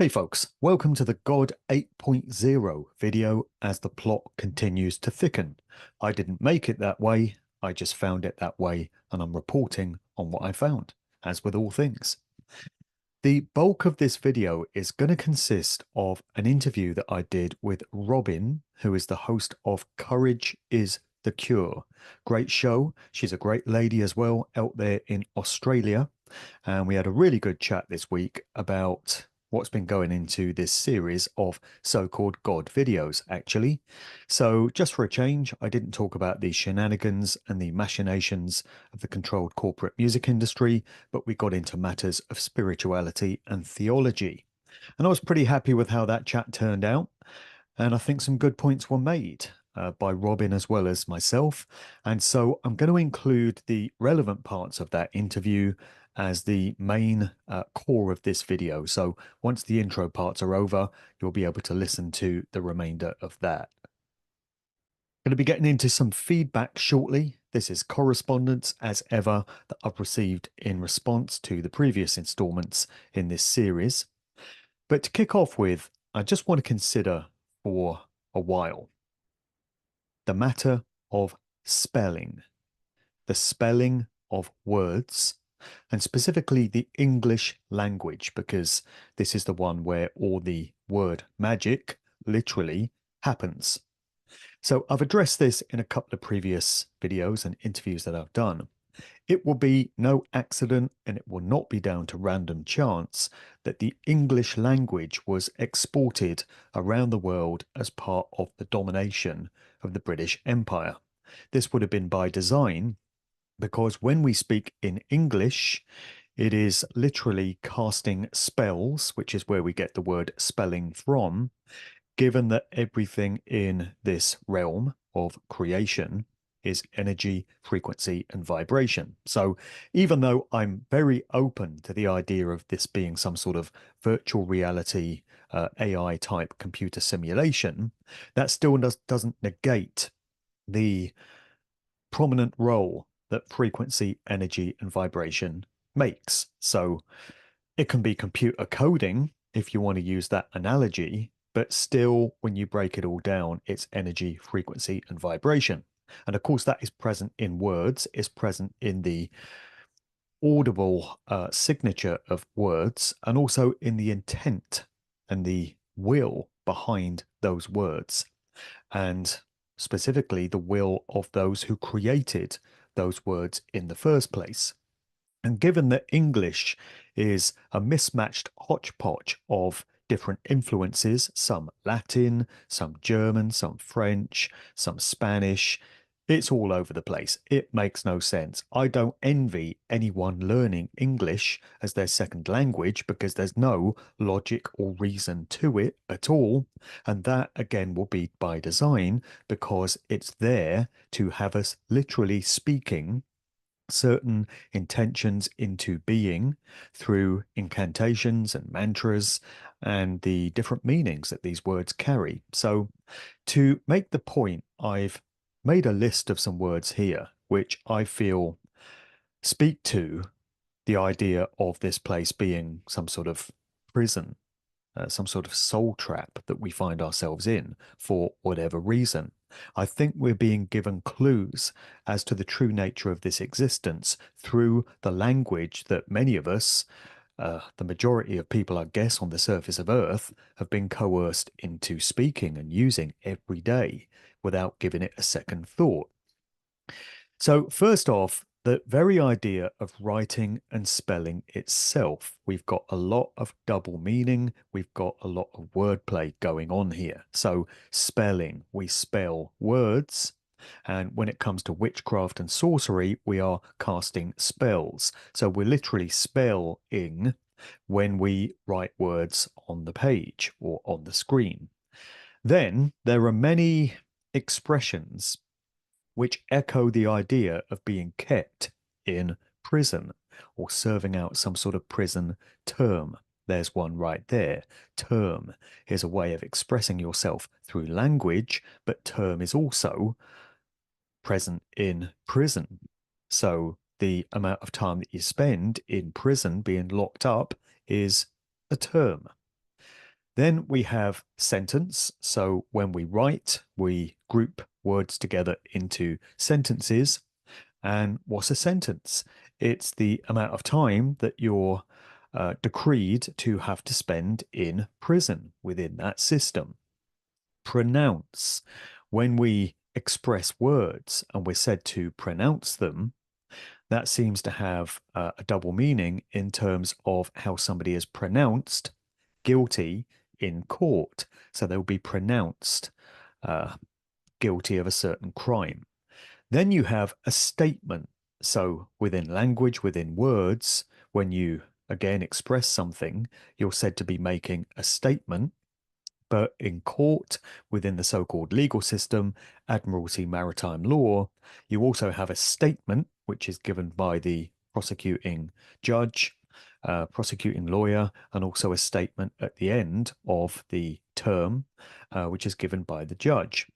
Hey folks, welcome to the God 8.0 video as the plot continues to thicken. I didn't make it that way, I just found it that way and I'm reporting on what I found, as with all things. The bulk of this video is going to consist of an interview that I did with Robyn, who is the host of Courage is the Cure. Great show. She's a great lady as well out there in Australia. And we had a really good chat this week about what's been going into this series of so-called God videos, actually. So just for a change, I didn't talk about the shenanigans and the machinations of the controlled corporate music industry, but we got into matters of spirituality and theology. And I was pretty happy with how that chat turned out. And I think some good points were made by Robyn as well as myself. And so I'm going to include the relevant parts of that interview as the main core of this video. So once the intro parts are over, you'll be able to listen to the remainder of that. Going to be getting into some feedback shortly. This is correspondence, as ever, that I've received in response to the previous installments in this series. But to kick off with, I just want to consider for a while the matter of spelling, the spelling of words, and specifically the English language, because this is the one where all the word magic literally happens. So I've addressed this in a couple of previous videos and interviews that I've done. It will be no accident and it will not be down to random chance that the English language was exported around the world as part of the domination of the British Empire. This would have been by design because when we speak in English, it is literally casting spells, which is where we get the word spelling from, given that everything in this realm of creation is energy, frequency, and vibration. So even though I'm very open to the idea of this being some sort of virtual reality AI type computer simulation, that still doesn't negate the prominent role that frequency, energy, and vibration makes. So it can be computer coding, if you want to use that analogy, but still, when you break it all down, it's energy, frequency, and vibration. And of course, that is present in words, is present in the audible signature of words, and also in the intent and the will behind those words. And specifically, the will of those who created those words in the first place. And given that English is a mismatched hodgepodge of different influences, some Latin, some German, some French, some Spanish, it's all over the place. It makes no sense. I don't envy anyone learning English as their second language because there's no logic or reason to it at all. And that, again, will be by design because it's there to have us literally speaking certain intentions into being through incantations and mantras and the different meanings that these words carry. So, to make the point, I've made a list of some words here which I feel speak to the idea of this place being some sort of prison, some sort of soul trap that we find ourselves in for whatever reason. I think we're being given clues as to the true nature of this existence through the language that many of us, the majority of people, I guess, on the surface of Earth, have been coerced into speaking and using every day without giving it a second thought. So, first off, the very idea of writing and spelling itself, we've got a lot of double meaning, we've got a lot of wordplay going on here. So, spelling, we spell words. And when it comes to witchcraft and sorcery, we are casting spells. So, we're literally spelling when we write words on the page or on the screen. Then there are many expressions which echo the idea of being kept in prison or serving out some sort of prison term. There's one right there. Term is a way of expressing yourself through language, but term is also present in prison. So the amount of time that you spend in prison being locked up is a term. Then we have sentence. So when we write, we group words together into sentences. And what's a sentence? It's the amount of time that you're decreed to have to spend in prison within that system. Pronounce. When we express words and we're said to pronounce them, that seems to have a double meaning in terms of how somebody is pronounced guilty in court. So they'll be pronounced uh, guilty of a certain crime. Then you have a statement. So within language, within words, when you again express something, you're said to be making a statement. But in court, within the so-called legal system, admiralty maritime law, you also have a statement which is given by the prosecuting judge, prosecuting lawyer, and also a statement at the end of the term, which is given by the judge.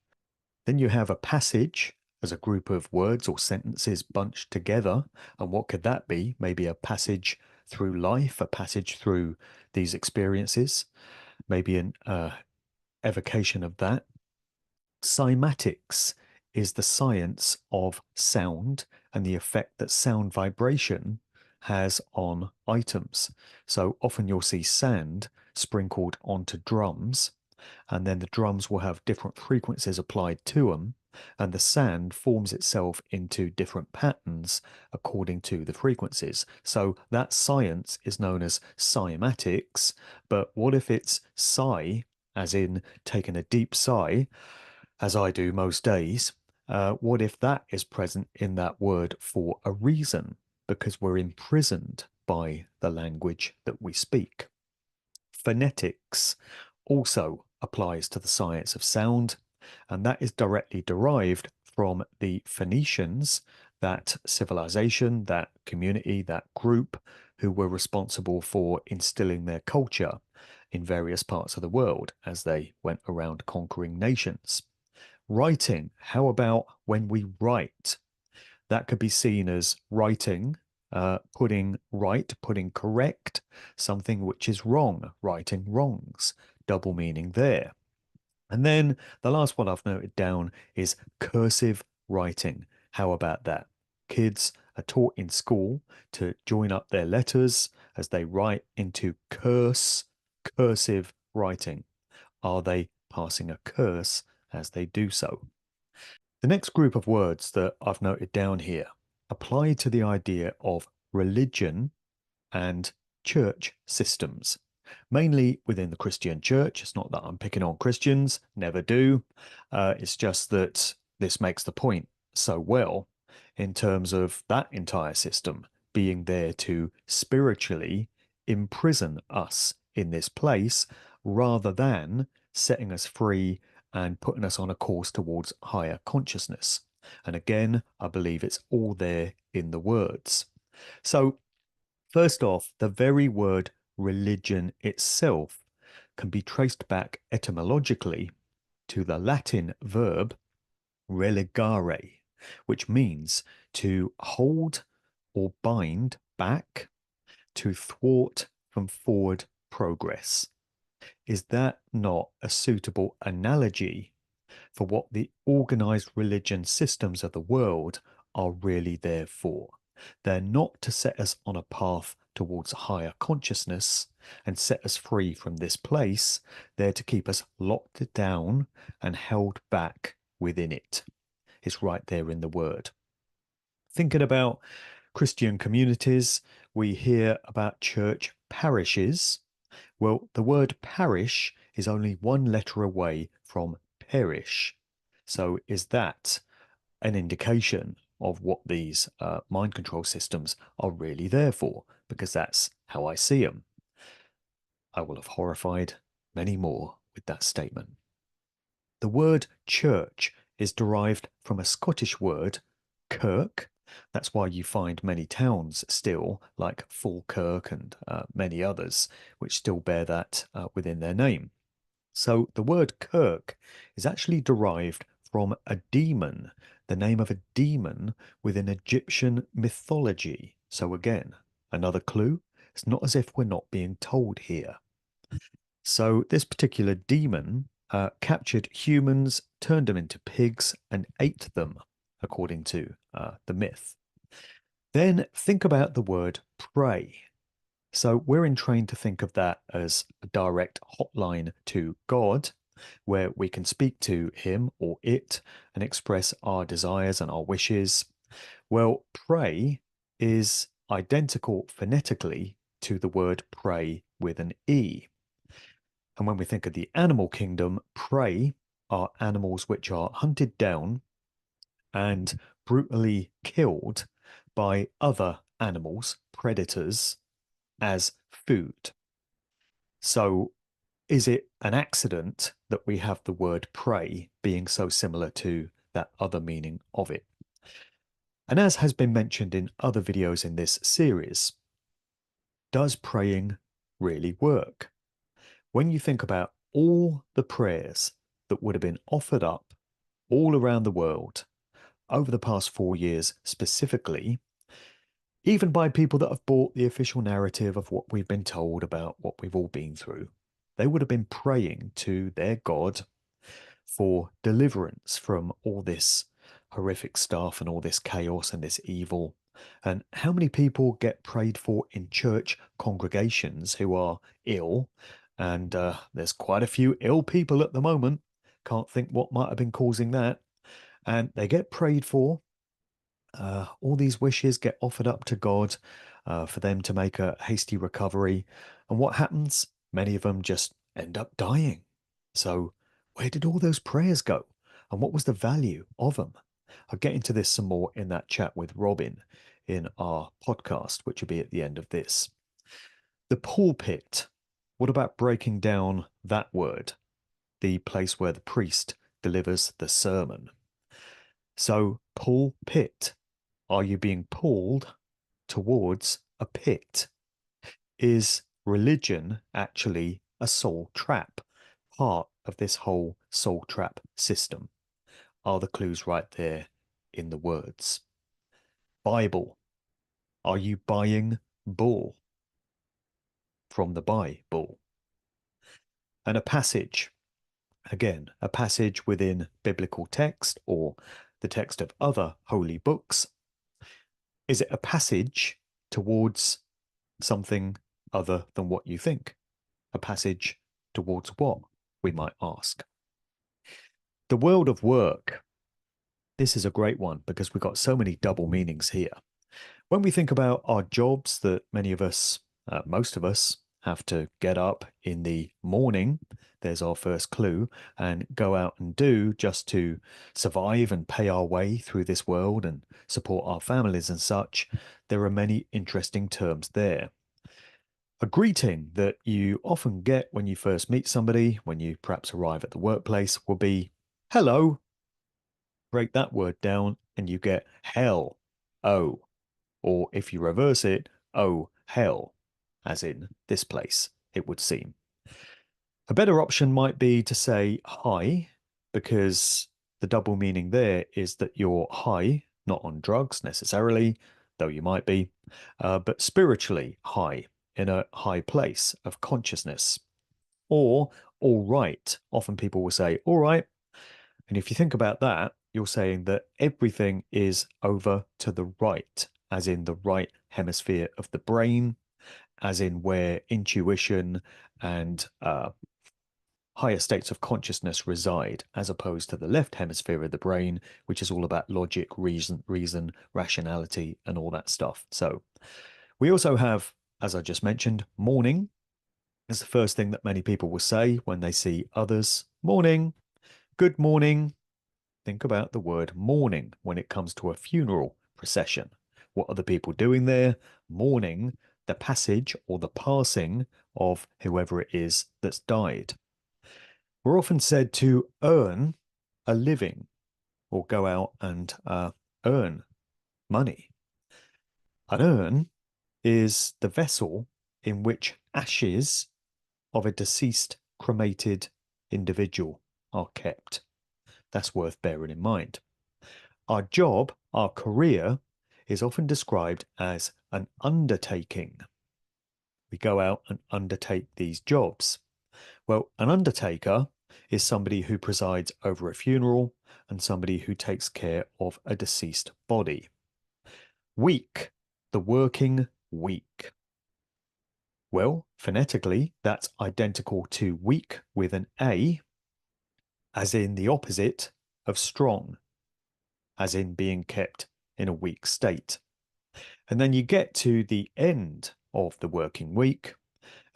Then you have a passage as a group of words or sentences bunched together. And what could that be? Maybe a passage through life, a passage through these experiences, maybe an evocation of that. Cymatics is the science of sound and the effect that sound vibration has on items. So often you'll see sand sprinkled onto drums, and then the drums will have different frequencies applied to them, and the sand forms itself into different patterns according to the frequencies. So that science is known as cymatics, but what if it's psi, as in taking a deep sigh, as I do most days? What if that is present in that word for a reason? Because we're imprisoned by the language that we speak. Phonetics also applies to the science of sound, and that is directly derived from the Phoenicians, that civilization, that community, that group who were responsible for instilling their culture in various parts of the world as they went around conquering nations. Writing, how about when we write? That could be seen as writing, putting right, putting correct, something which is wrong, righting wrongs, double meaning there. And then the last one I've noted down is cursive writing. How about that? Kids are taught in school to join up their letters as they write into cursive writing. Are they passing a curse as they do so? The next group of words that I've noted down here apply to the idea of religion and church systems, mainly within the Christian church. It's not that I'm picking on Christians, never do. It's just that this makes the point so well in terms of that entire system being there to spiritually imprison us in this place rather than setting us free and putting us on a course towards higher consciousness. And again, I believe it's all there in the words. So, first off, the very word religion itself can be traced back etymologically to the Latin verb religare, which means to hold or bind back, to thwart from forward progress. Is that not a suitable analogy for what the organized religion systems of the world are really there for? They're not to set us on a path towards higher consciousness and set us free from this place. They're to keep us locked down and held back within it. It's right there in the word. Thinking about Christian communities, we hear about church parishes. Well, the word parish is only one letter away from perish. So, is that an indication of what these mind control systems are really there for? Because that's how I see them. I will have horrified many more with that statement. The word church is derived from a Scottish word, kirk. That's why you find many towns still, like Falkirk and many others, which still bear that within their name. So the word kirk is actually derived from a demon, the name of a demon within Egyptian mythology. So again, another clue. It's not as if we're not being told here. So this particular demon captured humans, turned them into pigs, and ate them, according to the myth. Then think about the word pray. So we're trained to think of that as a direct hotline to God, where we can speak to him or it and express our desires and our wishes. Well, pray is identical phonetically to the word pray with an E. And when we think of the animal kingdom, prey are animals which are hunted down and brutally killed by other animals, predators, as food. So, is it an accident that we have the word prey being so similar to that other meaning of it? And as has been mentioned in other videos in this series, does praying really work? When you think about all the prayers that would have been offered up all around the world over the past 4 years specifically, even by people that have bought the official narrative of what we've been told about what we've all been through, they would have been praying to their God for deliverance from all this horrific stuff and all this chaos and this evil. And how many people get prayed for in church congregations who are ill? And there's quite a few ill people at the moment. Can't think what might have been causing that. And they get prayed for. All these wishes get offered up to God for them to make a hasty recovery. And what happens? Many of them just end up dying. So, where did all those prayers go? And what was the value of them? I'll get into this some more in that chat with Robyn in our podcast, which will be at the end of this. The pulpit. What about breaking down that word? The place where the priest delivers the sermon. So, pulpit. Are you being pulled towards a pit? Is religion actually a soul trap? Part of this whole soul trap system? Are the clues right there in the words? Bible. Are you buying bull from the Bible? And a passage. Again, a passage within biblical text or the text of other holy books. Is it a passage towards something other than what you think? A passage towards what, we might ask. The world of work. This is a great one because we've got so many double meanings here. When we think about our jobs that many of us, most of us, have to get up in the morning, there's our first clue, and go out and do just to survive and pay our way through this world and support our families and such, there are many interesting terms there. A greeting that you often get when you first meet somebody, when you perhaps arrive at the workplace, will be hello. Break that word down and you get hell. Oh. Or if you reverse it, oh, hell, as in this place, it would seem. A better option might be to say hi, because the double meaning there is that you're high, not on drugs necessarily, though you might be, but spiritually high, in a high place of consciousness. Or all right. Often people will say, all right. And if you think about that, you're saying that everything is over to the right, as in the right hemisphere of the brain, as in where intuition and higher states of consciousness reside, as opposed to the left hemisphere of the brain, which is all about logic, reason, rationality, and all that stuff. So we also have, as I just mentioned, morning. It's the first thing that many people will say when they see others. Morning, good morning. Think about the word mourning when it comes to a funeral procession. What are the people doing there? Mourning the passage or the passing of whoever it is that's died. We're often said to earn a living or go out and earn money. An urn is the vessel in which ashes of a deceased cremated individual are kept. That's worth bearing in mind. Our job, our career, is often described as an undertaking. We go out and undertake these jobs. Well, an undertaker is somebody who presides over a funeral and somebody who takes care of a deceased body. Week, the working week. Well, phonetically, that's identical to weak with an A, as in the opposite of strong, as in being kept in a weak state. And then you get to the end of the working week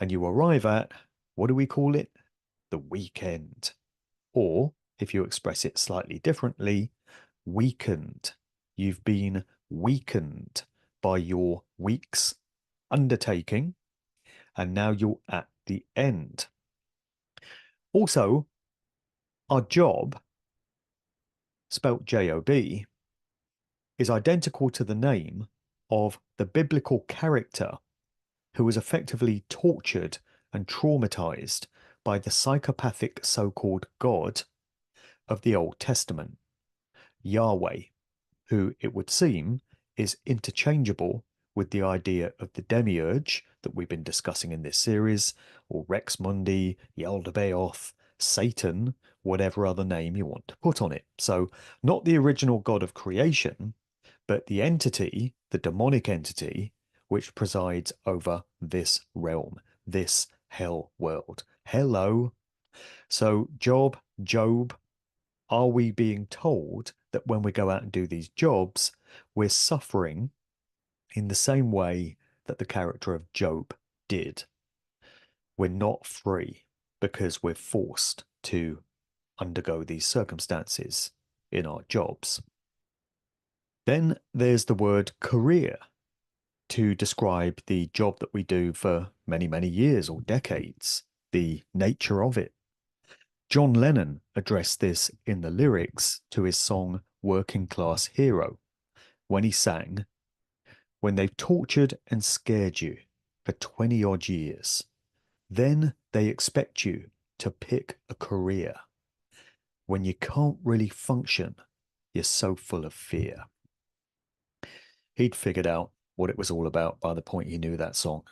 and you arrive at, what do we call it? The weekend. Or, if you express it slightly differently, weakened. You've been weakened by your week's undertaking, and now you're at the end. Also, our job, spelt J-O-B, is identical to the name of the biblical character who was effectively tortured and traumatized by the psychopathic so-called God of the Old Testament, Yahweh, who it would seem is interchangeable with the idea of the demiurge that we've been discussing in this series, or Rex Mundi, Yaldabaoth, Satan, whatever other name you want to put on it. So not the original God of creation, but the entity, the demonic entity, which presides over this realm, this hell world. Hello. So Job, are we being told that when we go out and do these jobs, we're suffering in the same way that the character of Job did? We're not free because we're forced to undergo these circumstances in our jobs. Then there's the word career to describe the job that we do for many, many years or decades, the nature of it. John Lennon addressed this in the lyrics to his song Working Class Hero, when he sang, "When they've tortured and scared you for 20 odd years, then they expect you to pick a career. When you can't really function, you're so full of fear." He'd figured out what it was all about by the point he knew that song,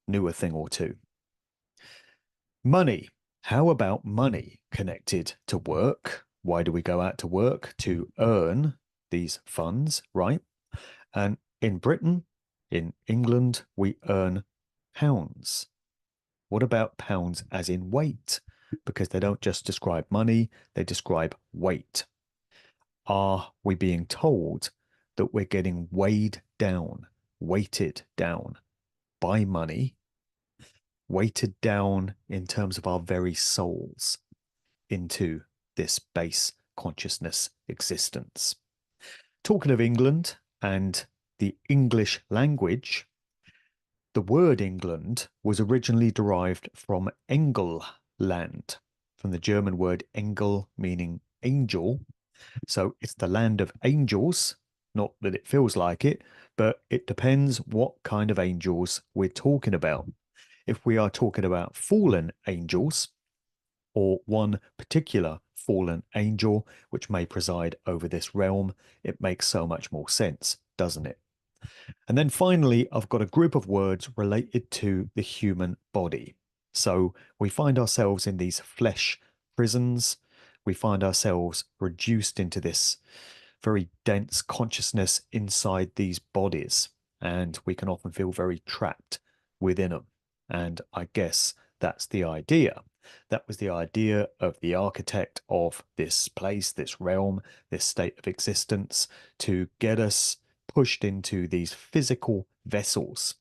knew a thing or two. Money. How about money connected to work? Why do we go out to work? To earn these funds, right? And in Britain, in England, we earn pounds. What about pounds as in weight? Because they don't just describe money, they describe weight. Are we being told that we're getting weighed down, weighted down by money, weighted down in terms of our very souls into this base consciousness existence? Talking of England and the English language, the word England was originally derived from Engelland, from the German word Engel, meaning angel. So it's the land of angels, not that it feels like it, but it depends what kind of angels we're talking about. If we are talking about fallen angels, or one particular fallen angel which may preside over this realm, it makes so much more sense, doesn't it? And then finally, I've got a group of words related to the human body. So we find ourselves in these flesh prisons. We find ourselves reduced into this very dense consciousness inside these bodies. And we can often feel very trapped within them. And I guess that's the idea. That was the idea of the architect of this place, this realm, this state of existence, to get us pushed into these physical vessels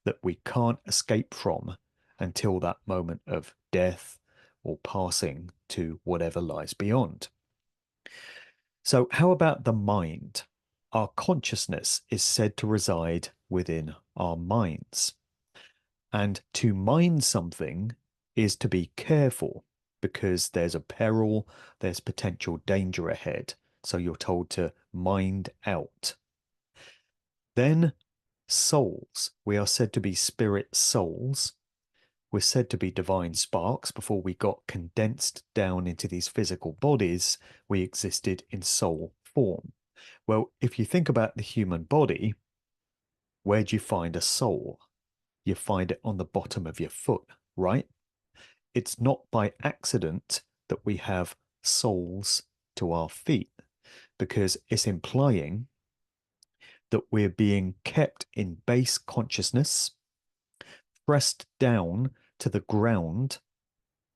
that we can't escape from until that moment of death or passing to whatever lies beyond. So, how about the mind? Our consciousness is said to reside within our minds. And to mind something is to be careful because there's a peril, there's potential danger ahead. So you're told to mind out. Then souls. We are said to be spirit souls. We're said to be divine sparks. Before we got condensed down into these physical bodies, we existed in soul form. Well, if you think about the human body, where do you find a soul? You find it on the bottom of your foot, right? it's not by accident that we have soles to our feet, because it's implying that we're being kept in base consciousness, pressed down to the ground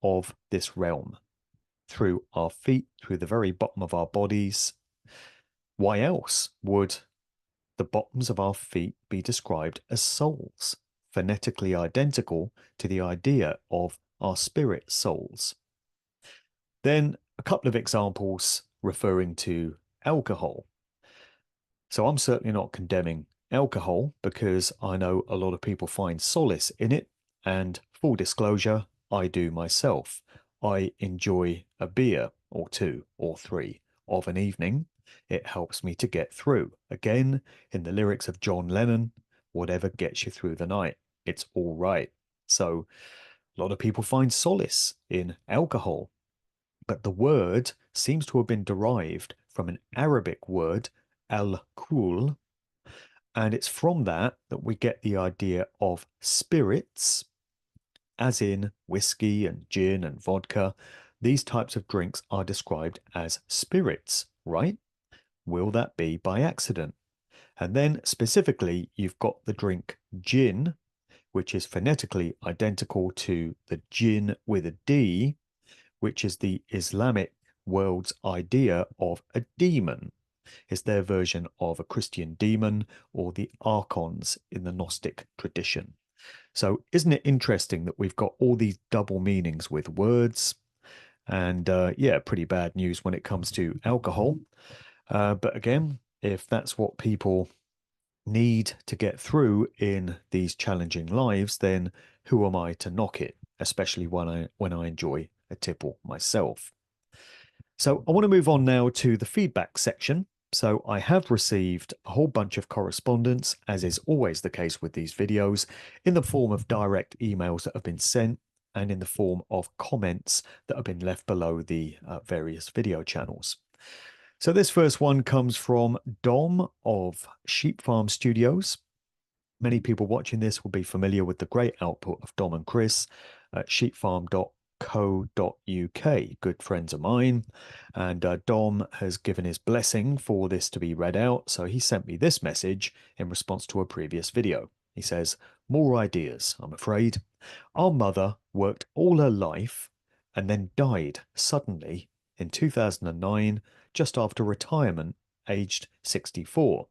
of this realm through our feet, through the very bottom of our bodies. Why else would the bottoms of our feet be described as soles, phonetically identical to the idea of our spirit souls? Then a couple of examples referring to alcohol. So I'm certainly not condemning alcohol, because I know a lot of people find solace in it. And full disclosure, I do myself. I enjoy a beer or two or three of an evening. It helps me to get through. Again, in the lyrics of John Lennon, whatever gets you through the night, it's all right. So a lot of people find solace in alcohol, but the word seems to have been derived from an Arabic word, al-kul, and it's from that that we get the idea of spirits, as in whiskey and gin and vodka. These types of drinks are described as spirits, right? Will that be by accident? And then specifically, you've got the drink gin, which is phonetically identical to the jinn with a D, which is the Islamic world's idea of a demon. It's their version of a Christian demon, or the archons in the Gnostic tradition. So isn't it interesting that we've got all these double meanings with words? And yeah, pretty bad news when it comes to alcohol. But again, if that's what people need to get through in these challenging lives, then who am I to knock it, especially when I enjoy a tipple myself? So I want to move on now to the feedback section. So I have received a whole bunch of correspondence, as is always the case with these videos, in the form of direct emails that have been sent and in the form of comments that have been left below the various video channels. So this first one comes from Dom of Sheep Farm Studios. Many people watching this will be familiar with the great output of Dom and Chris at sheepfarm.co.uk, good friends of mine. And Dom has given his blessing for this to be read out, so he sent me this message in response to a previous video. He says, "More ideas, I'm afraid. Our mother worked all her life and then died suddenly in 2009, just after retirement, aged 64.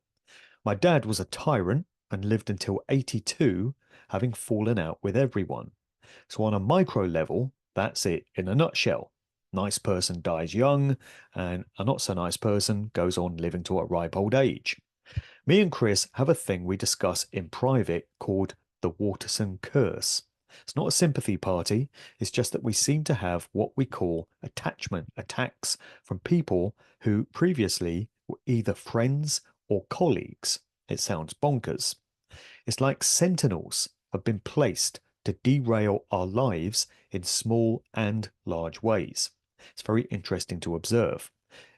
My dad was a tyrant and lived until 82, having fallen out with everyone. So on a micro level, that's it in a nutshell. Nice person dies young, and a not so nice person goes on living to a ripe old age. Me and Chris have a thing we discuss in private called the Waterson curse. It's not a sympathy party, it's just that we seem to have what we call attachment attacks from people who previously were either friends or colleagues. It sounds bonkers. It's like sentinels have been placed to derail our lives in small and large ways. It's very interesting to observe.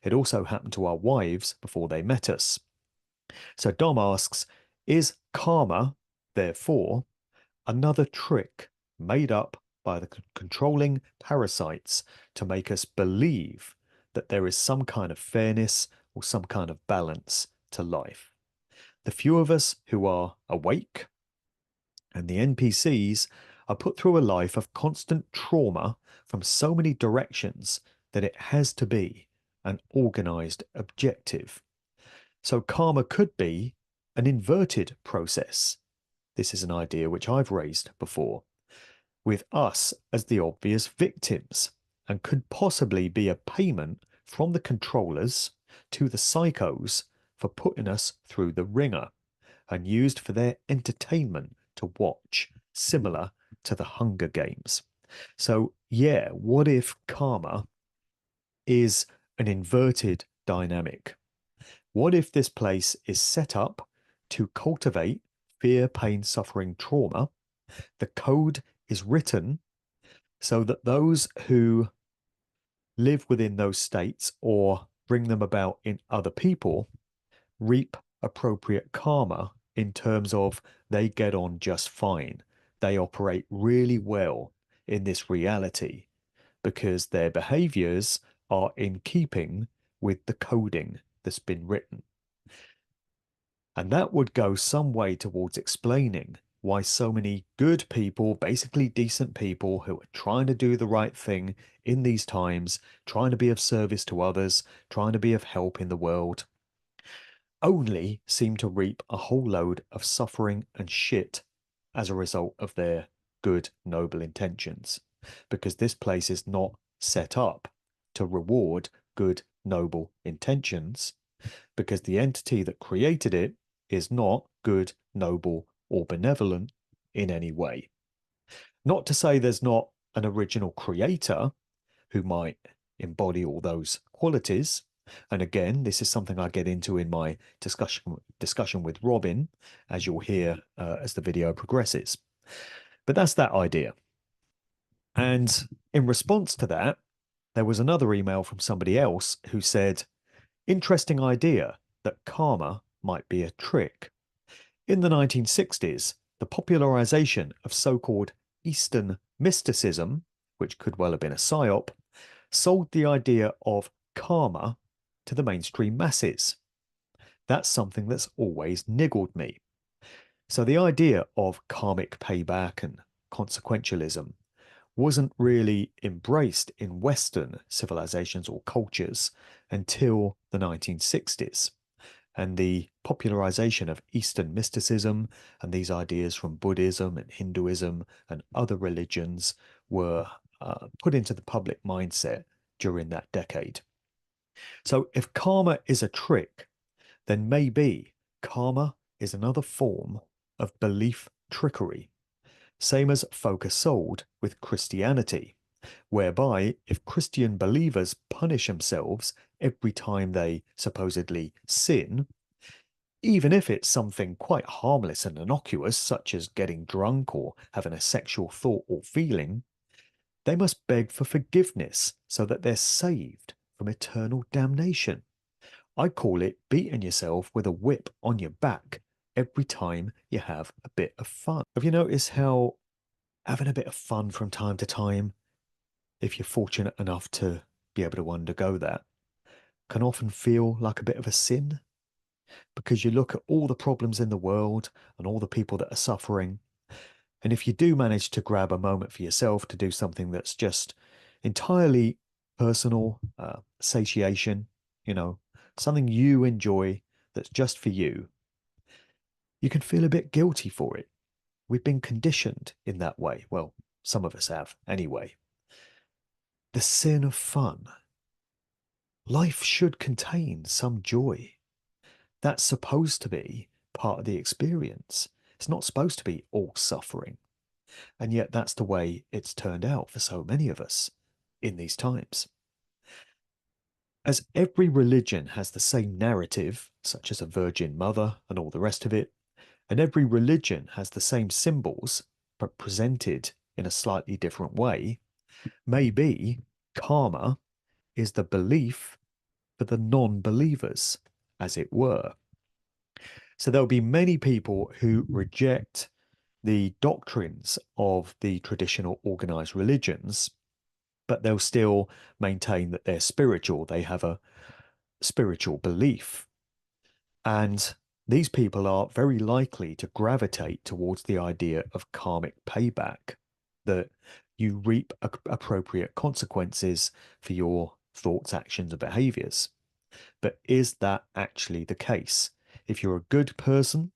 It also happened to our wives before they met us. So Dom asks, is karma, therefore, another trick made up by the controlling parasites to make us believe that there is some kind of fairness or some kind of balance to life? The few of us who are awake and the NPCs are put through a life of constant trauma from so many directions that it has to be an organized objective. So karma could be an inverted process. This is an idea which I've raised before, with us as the obvious victims, and could possibly be a payment from the controllers to the psychos for putting us through the ringer, and used for their entertainment to watch, similar to the Hunger Games. So yeah, what if karma is an inverted dynamic? What if this place is set up to cultivate fear, pain, suffering, trauma? The code is written so that those who live within those states or bring them about in other people reap appropriate karma, in terms of they get on just fine. They operate really well in this reality because their behaviors are in keeping with the coding that's been written. And that would go some way towards explaining why so many good people, basically decent people who are trying to do the right thing in these times, trying to be of service to others, trying to be of help in the world, only seem to reap a whole load of suffering and shit as a result of their good, noble intentions. Because this place is not set up to reward good, noble intentions, because the entity that created it is not good, noble, or benevolent in any way. Not to say there's not an original creator who might embody all those qualities. And again, this is something I get into in my discussion with Robyn, as you'll hear as the video progresses. But that's that idea. And in response to that, there was another email from somebody else who said, interesting idea that karma might be a trick. In the 1960s, the popularization of so-called Eastern mysticism, which could well have been a psyop, sold the idea of karma to the mainstream masses. That's something that's always niggled me. So the idea of karmic payback and consequentialism wasn't really embraced in Western civilizations or cultures until the 1960s. And the popularization of Eastern mysticism and these ideas from Buddhism and Hinduism and other religions were put into the public mindset during that decade. So if karma is a trick, then maybe karma is another form of belief trickery, same as focus sold with Christianity, whereby if Christian believers punish themselves every time they supposedly sin, even if it's something quite harmless and innocuous, such as getting drunk or having a sexual thought or feeling, they must beg for forgiveness so that they're saved from eternal damnation. I call it beating yourself with a whip on your back every time you have a bit of fun. Have you noticed how having a bit of fun from time to time, if you're fortunate enough to be able to undergo that, can often feel like a bit of a sin? Because you look at all the problems in the world and all the people that are suffering. And if you do manage to grab a moment for yourself to do something that's just entirely personal, satiation, something you enjoy that's just for you, you can feel a bit guilty for it. We've been conditioned in that way. Well, some of us have anyway. The sin of fun. Life should contain some joy. That's supposed to be part of the experience. It's not supposed to be all suffering. And yet that's the way it's turned out for so many of us in these times. As every religion has the same narrative, such as a virgin mother and all the rest of it, and every religion has the same symbols, but presented in a slightly different way, maybe karma is the belief for the non-believers, as it were. So there'll be many people who reject the doctrines of the traditional organized religions, but they'll still maintain that they're spiritual. They have a spiritual belief. And these people are very likely to gravitate towards the idea of karmic payback, that you reap appropriate consequences for your thoughts, actions, and behaviors. But is that actually the case? If you're a good person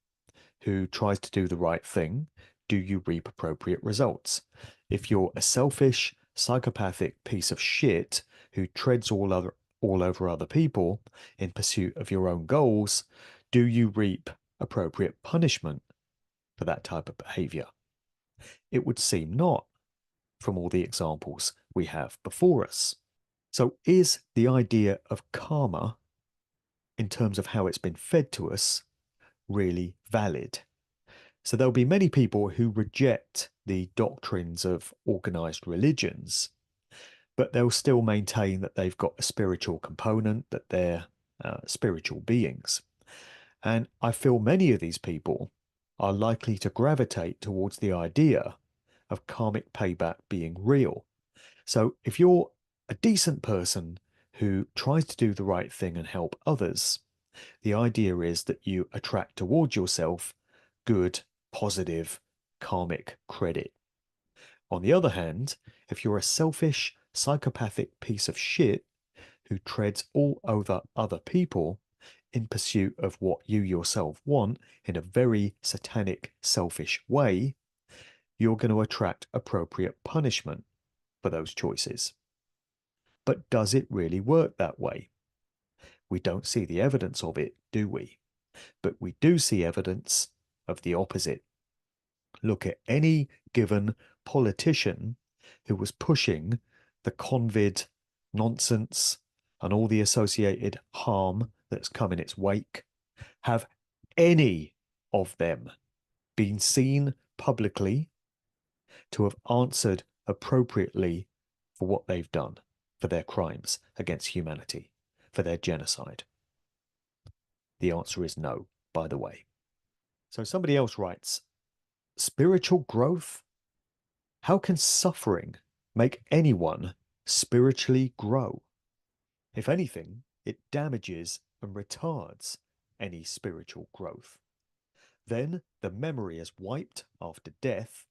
who tries to do the right thing, do you reap appropriate results? If you're a selfish, psychopathic piece of shit who treads all over other people in pursuit of your own goals, do you reap appropriate punishment for that type of behavior? It would seem not, from all the examples we have before us. So is the idea of karma, in terms of how it's been fed to us, really valid? So there'll be many people who reject the doctrines of organized religions, but they'll still maintain that they've got a spiritual component, that they're spiritual beings. And I feel many of these people are likely to gravitate towards the idea of karmic payback being real. So if you're a decent person who tries to do the right thing and help others, the idea is that you attract towards yourself good, positive, karmic credit. On the other hand, if you're a selfish, psychopathic piece of shit who treads all over other people in pursuit of what you yourself want in a very satanic, selfish way, you're going to attract appropriate punishment for those choices. But does it really work that way? We don't see the evidence of it, do we? But we do see evidence of the opposite. Look at any given politician who was pushing the convid nonsense and all the associated harm that's come in its wake. Have any of them been seen publicly to have answered appropriately for what they've done, for their crimes against humanity, for their genocide? The answer is no, by the way. So somebody else writes, spiritual growth? How can suffering make anyone spiritually grow? If anything, it damages and retards any spiritual growth. Then the memory is wiped after death,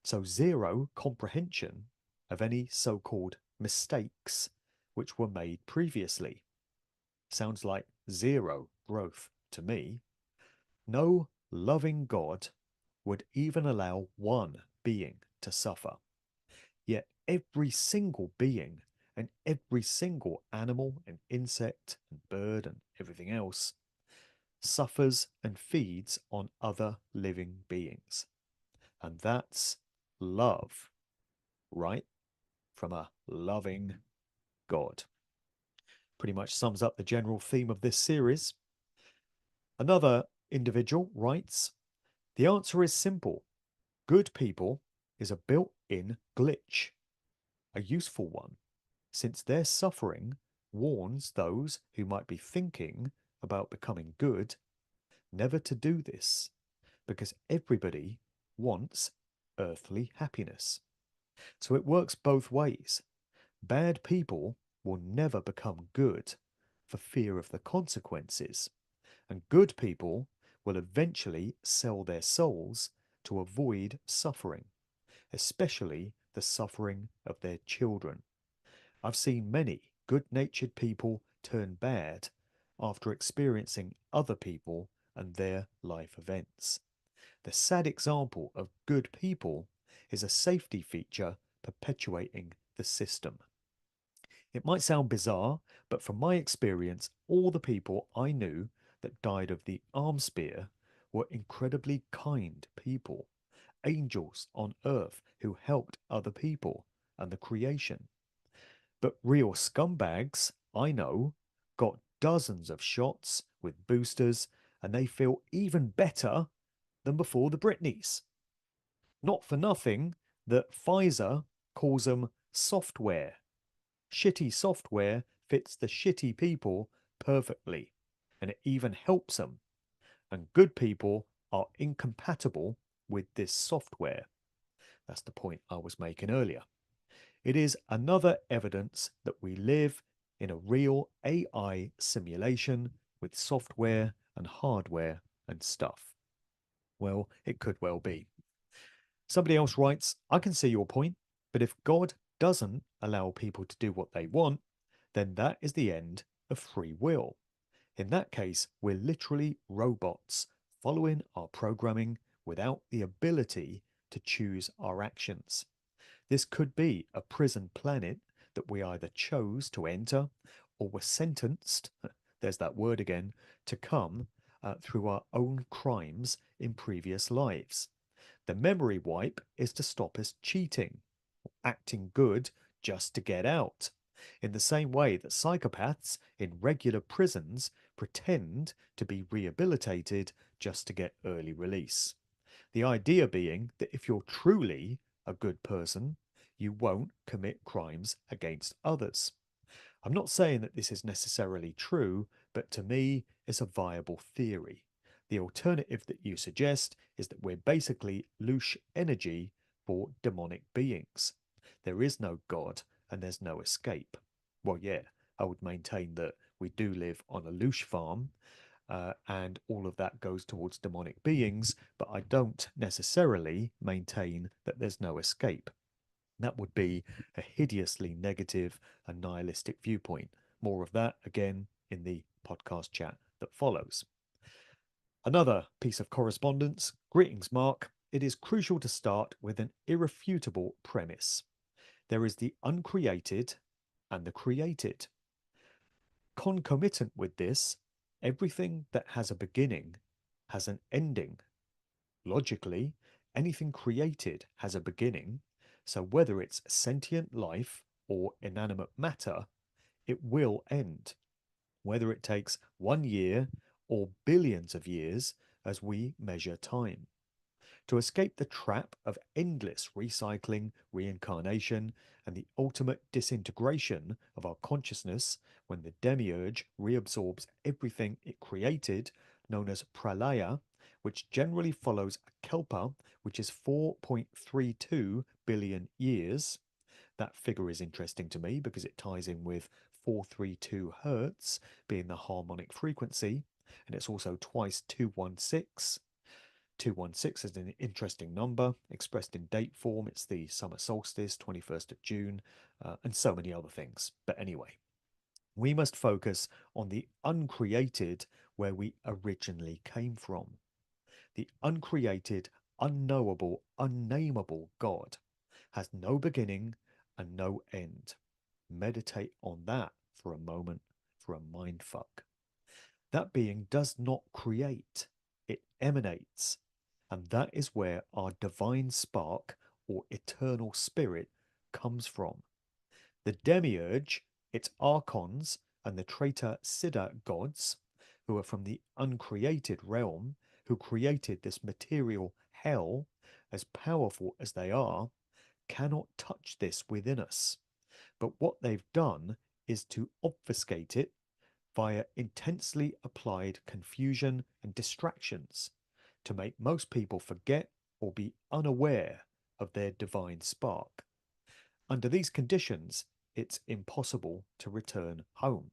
so zero comprehension of any so-called mistakes which were made previously. Sounds like zero growth to me. No loving God would even allow one being to suffer. Yet every single being and every single animal and insect and bird and everything else suffers and feeds on other living beings. And that's love, right? From a loving God. Pretty much sums up the general theme of this series. Another individual writes, the answer is simple. Good people is a built-in glitch, a useful one, since their suffering warns those who might be thinking about becoming good never to do this, because everybody wants earthly happiness. So it works both ways. Bad people will never become good for fear of the consequences, and good people will eventually sell their souls to avoid suffering, especially the suffering of their children. I've seen many good-natured people turn bad after experiencing other people and their life events. The sad example of good people is a safety feature perpetuating the system. It might sound bizarre, but from my experience, all the people I knew that died of the arm spear were incredibly kind people, angels on earth who helped other people and the creation. But real scumbags, I know, got dozens of shots with boosters and they feel even better than before the Britneys. Not for nothing that Pfizer calls them software. Shitty software fits the shitty people perfectly, and it even helps them. And good people are incompatible with this software. That's the point I was making earlier. It is another evidence that we live in a real AI simulation with software and hardware and stuff. Well, it could well be. Somebody else writes, I can see your point, but if God doesn't allow people to do what they want, then that is the end of free will. In that case, we're literally robots following our programming without the ability to choose our actions. This could be a prison planet that we either chose to enter or were sentenced, there's that word again, to come through our own crimes in previous lives. The memory wipe is to stop us cheating, acting good just to get out, in the same way that psychopaths in regular prisons pretend to be rehabilitated just to get early release. The idea being that if you're truly a good person, you won't commit crimes against others. I'm not saying that this is necessarily true, but to me, it's a viable theory. The alternative that you suggest is that we're basically loose energy for demonic beings. There is no God and there's no escape. Well, yeah, I would maintain that we do live on a loosh farm, and all of that goes towards demonic beings, but I don't necessarily maintain that there's no escape. That would be a hideously negative and nihilistic viewpoint. More of that again in the podcast chat that follows. Another piece of correspondence. Greetings, Mark. It is crucial to start with an irrefutable premise. There is the uncreated and the created. Concomitant with this, everything that has a beginning has an ending. Logically, anything created has a beginning, so whether it's sentient life or inanimate matter, it will end, whether it takes 1 year or billions of years as we measure time. To escape the trap of endless recycling, reincarnation, and the ultimate disintegration of our consciousness when the demiurge reabsorbs everything it created, known as pralaya, which generally follows a kalpa, which is 4.32 billion years. That figure is interesting to me because it ties in with 432 hertz being the harmonic frequency, and it's also twice 216. 216 is an interesting number expressed in date form. It's the summer solstice, 21st of June, and so many other things. But anyway, we must focus on the uncreated where we originally came from. The uncreated, unknowable, unnameable God has no beginning and no end. Meditate on that for a moment for a mind fuck. That being does not create, it emanates. And that is where our divine spark or eternal spirit comes from. The demiurge, its archons, and the traitor Siddha gods, who are from the uncreated realm, who created this material hell, as powerful as they are, cannot touch this within us. But what they've done is to obfuscate it via intensely applied confusion and distractions to make most people forget or be unaware of their divine spark. Under these conditions, it's impossible to return home.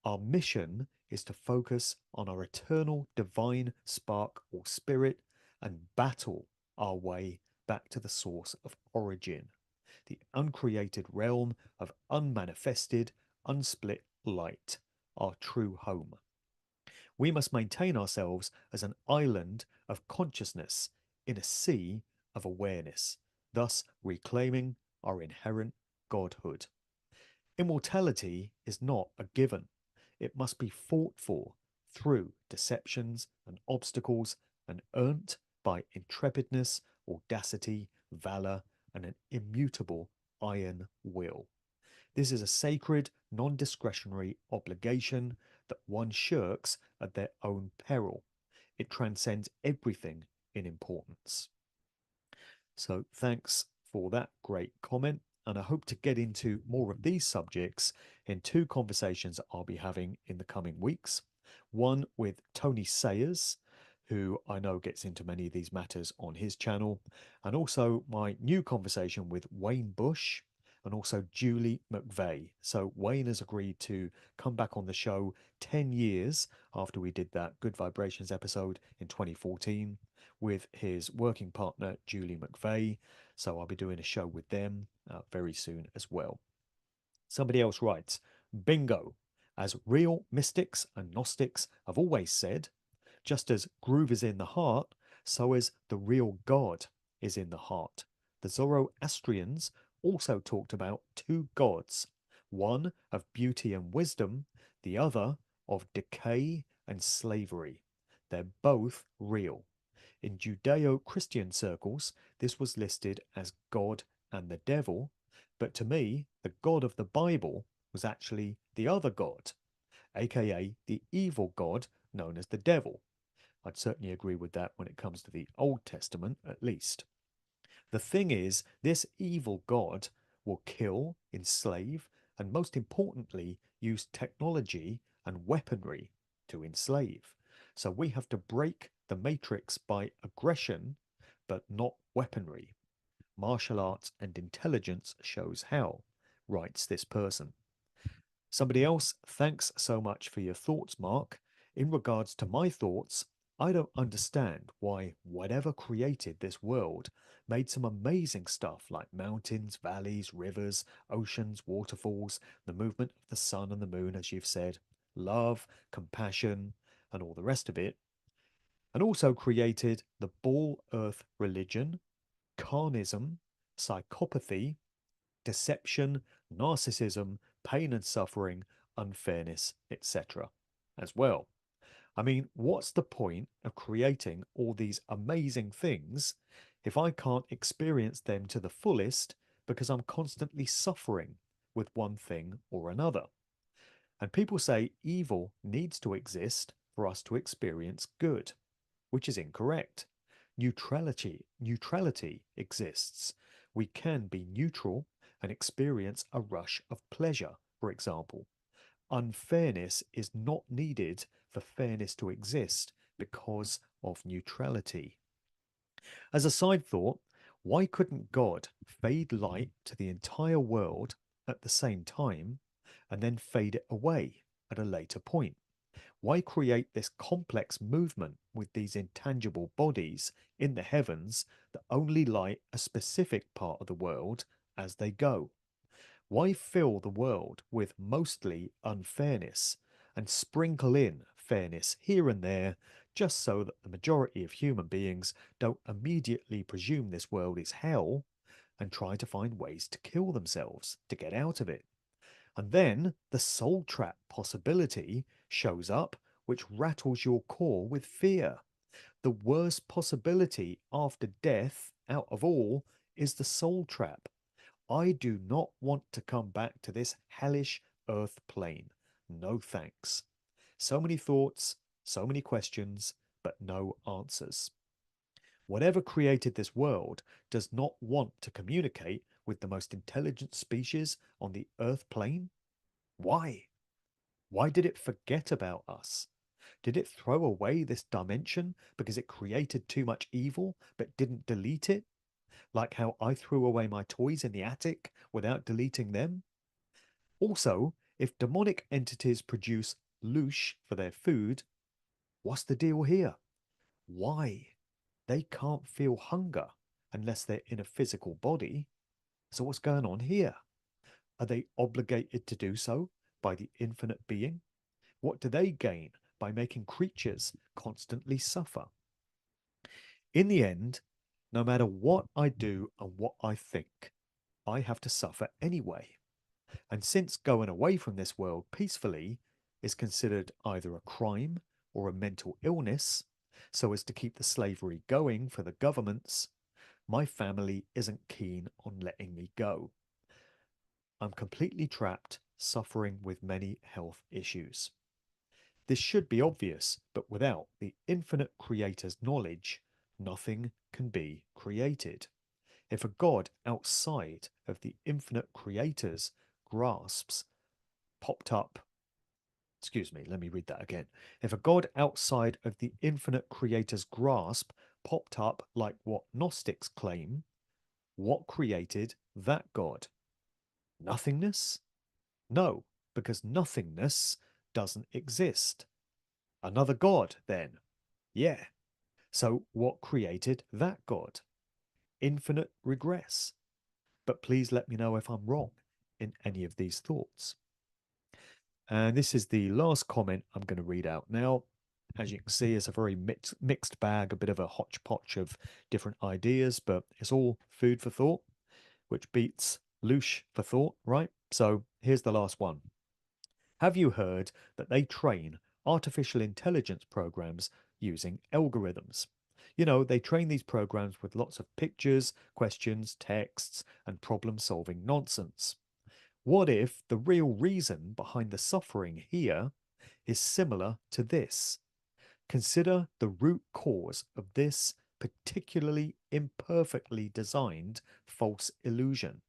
Our mission is to focus on our eternal divine spark or spirit and battle our way back to the source of origin, the uncreated realm of unmanifested, unsplit light, our true home. We must maintain ourselves as an island of consciousness in a sea of awareness, thus reclaiming our inherent godhood. Immortality is not a given. It must be fought for through deceptions and obstacles and earned by intrepidness, audacity, valour, and an immutable iron will. This is a sacred, non-discretionary obligation that one shirks at their own peril. It transcends everything in importance. So thanks for that great comment. And I hope to get into more of these subjects in two conversations I'll be having in the coming weeks. One with Tony Sayers, who I know gets into many of these matters on his channel, and also my new conversation with Wayne Bush and also Julie McVeigh. So Wayne has agreed to come back on the show 10 years after we did that Good Vibrations episode in 2014 with his working partner, Julie McVeigh. So I'll be doing a show with them very soon as well. Somebody else writes, bingo. As real mystics and Gnostics have always said, just as groove is in the heart, so is the real God is in the heart. The Zoroastrians also talked about two gods, one of beauty and wisdom, the other of decay and slavery. They're both real. In Judeo-Christian circles, this was listed as God and the devil, but to me, the God of the Bible was actually the other God, aka the evil God known as the devil. I'd certainly agree with that when it comes to the Old Testament, at least. The thing is, this evil God will kill, enslave, and most importantly, use technology and weaponry to enslave. So we have to break the matrix by aggression, but not weaponry. martial arts and intelligence shows how, writes this person. Somebody else, thanks so much for your thoughts, Mark. In regards to my thoughts, I don't understand why whatever created this world made some amazing stuff like mountains, valleys, rivers, oceans, waterfalls, the movement of the sun and the moon, as you've said, love, compassion, and all the rest of it, and also created the ball earth religion, carnism, psychopathy, deception, narcissism, pain and suffering, unfairness, etc. as well. I mean, what's the point of creating all these amazing things if I can't experience them to the fullest because I'm constantly suffering with one thing or another? And people say evil needs to exist for us to experience good, which is incorrect. Neutrality exists. We can be neutral and experience a rush of pleasure, for example. Unfairness is not needed for fairness to exist because of neutrality. As a side thought, why couldn't God fade light to the entire world at the same time and then fade it away at a later point? Why create this complex movement with these intangible bodies in the heavens that only light a specific part of the world as they go? Why fill the world with mostly unfairness and sprinkle in fairness here and there just so that the majority of human beings don't immediately presume this world is hell and try to find ways to kill themselves to get out of it? And then the soul trap possibility shows up, which rattles your core with fear. The worst possibility after death, out of all, is the soul trap. I do not want to come back to this hellish earth plane. No thanks. So many thoughts, so many questions, but no answers. Whatever created this world does not want to communicate with the most intelligent species on the earth plane. Why? Why did it forget about us? Did it throw away this dimension because it created too much evil but didn't delete it? Like how I threw away my toys in the attic without deleting them? Also, if demonic entities produce loosh for their food, what's the deal here? Why? They can't feel hunger unless they're in a physical body. So what's going on here? Are they obligated to do so by the infinite being? What do they gain by making creatures constantly suffer? In the end, no matter what I do and what I think, I have to suffer anyway. And since going away from this world peacefully is considered either a crime or a mental illness, so as to keep the slavery going for the governments, my family isn't keen on letting me go. I'm completely trapped, suffering with many health issues. This should be obvious, but without the infinite creator's knowledge, nothing can be created. If a God outside of the infinite creator's grasps popped up, excuse me, let me read that again. If a God outside of the infinite creator's grasp popped up like what Gnostics claim, what created that God? Nothingness? No, because nothingness doesn't exist. Another God, then? Yeah. So what created that God? Infinite regress. But please let me know if I'm wrong in any of these thoughts. And this is the last comment I'm going to read out now. As you can see, it's a very mixed bag, a bit of a hodgepodge of different ideas, but it's all food for thought, which beats loosh for thought, right? So here's the last one. Have you heard that they train artificial intelligence programs using algorithms? You know, they train these programs with lots of pictures, questions, texts, and problem solving nonsense. What if the real reason behind the suffering here is similar to this? Consider the root cause of this particularly imperfectly designed false illusion.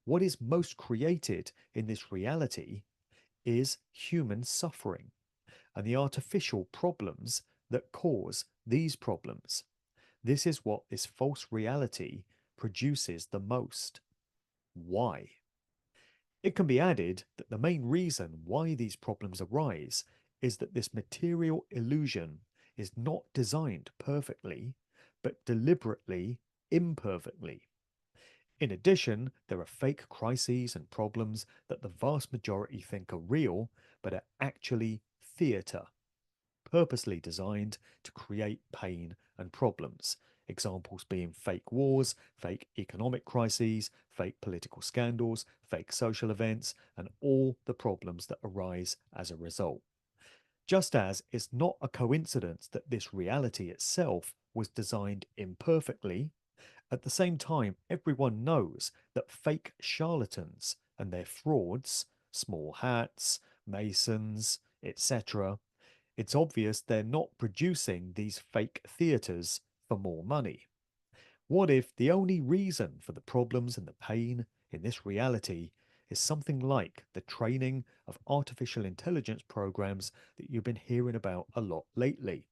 What is most created in this reality is human suffering and the artificial problems that cause these problems. This is what this false reality produces the most. Why? It can be added that the main reason why these problems arise is that this material illusion is not designed perfectly, but deliberately imperfectly. In addition, there are fake crises and problems that the vast majority think are real, but are actually theatre, purposely designed to create pain and problems. Examples being fake wars, fake economic crises, fake political scandals, fake social events, and all the problems that arise as a result. Just as it's not a coincidence that this reality itself was designed imperfectly, at the same time, everyone knows that fake charlatans and their frauds, small hats, masons, etc., it's obvious they're not producing these fake theatres for more money. What if the only reason for the problems and the pain in this reality is something like the training of artificial intelligence programs that you've been hearing about a lot lately?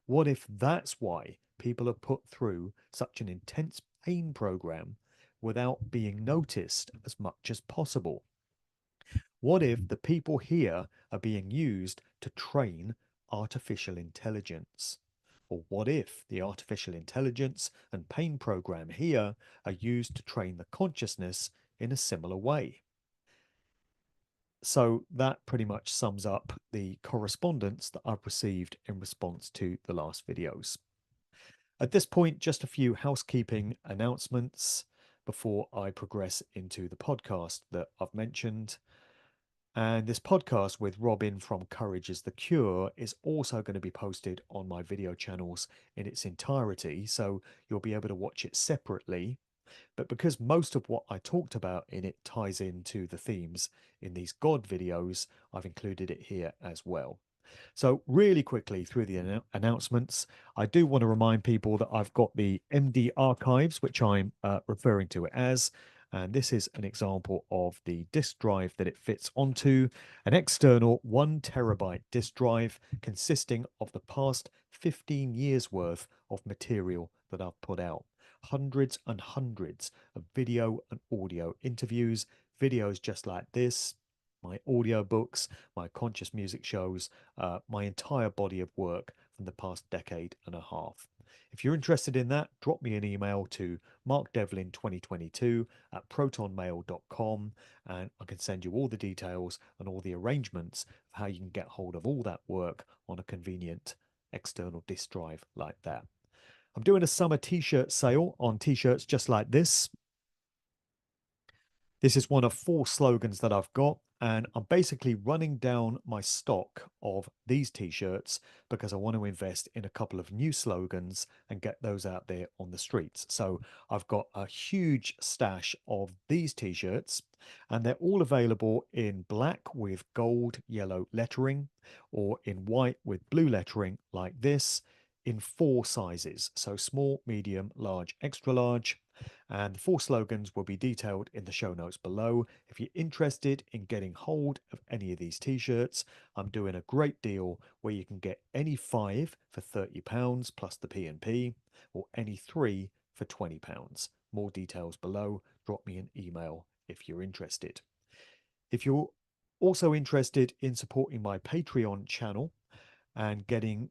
What if that's why people are put through such an intense pain program without being noticed as much as possible? What if the people here are being used to train artificial intelligence? Or what if the artificial intelligence and pain program here are used to train the consciousness in a similar way? So that pretty much sums up the correspondence that I've received in response to the last videos. At this point, just a few housekeeping announcements before I progress into the podcast that I've mentioned. And this podcast with Robyn from Courage is the Cure is also going to be posted on my video channels in its entirety, so you'll be able to watch it separately. But because most of what I talked about in it ties into the themes in these God videos, I've included it here as well. So, really quickly through the announcements, I do want to remind people that I've got the MD archives, which I'm referring to it as. And this is an example of the disk drive that it fits onto, an external 1 terabyte disk drive consisting of the past 15 years worth of material that I've put out. Hundreds and hundreds of video and audio interviews, videos just like this, my audio books, my conscious music shows, my entire body of work from the past decade and a half. If you're interested in that, drop me an email to markdevlin2022@protonmail.com and I can send you all the details and all the arrangements of how you can get hold of all that work on a convenient external disk drive like that. I'm doing a summer t-shirt sale on t-shirts just like this. This is one of 4 slogans that I've got, and I'm basically running down my stock of these t-shirts because I want to invest in a couple of new slogans and get those out there on the streets. So I've got a huge stash of these t-shirts, and they're all available in black with gold, yellow lettering, or in white with blue lettering like this, in 4 sizes. So small, medium, large, extra large. And the 4 slogans will be detailed in the show notes below. If you're interested in getting hold of any of these t-shirts, I'm doing a great deal where you can get any 5 for £30 plus the P&P, or any 3 for £20. More details below. Drop me an email if you're interested. If you're also interested in supporting my Patreon channel and getting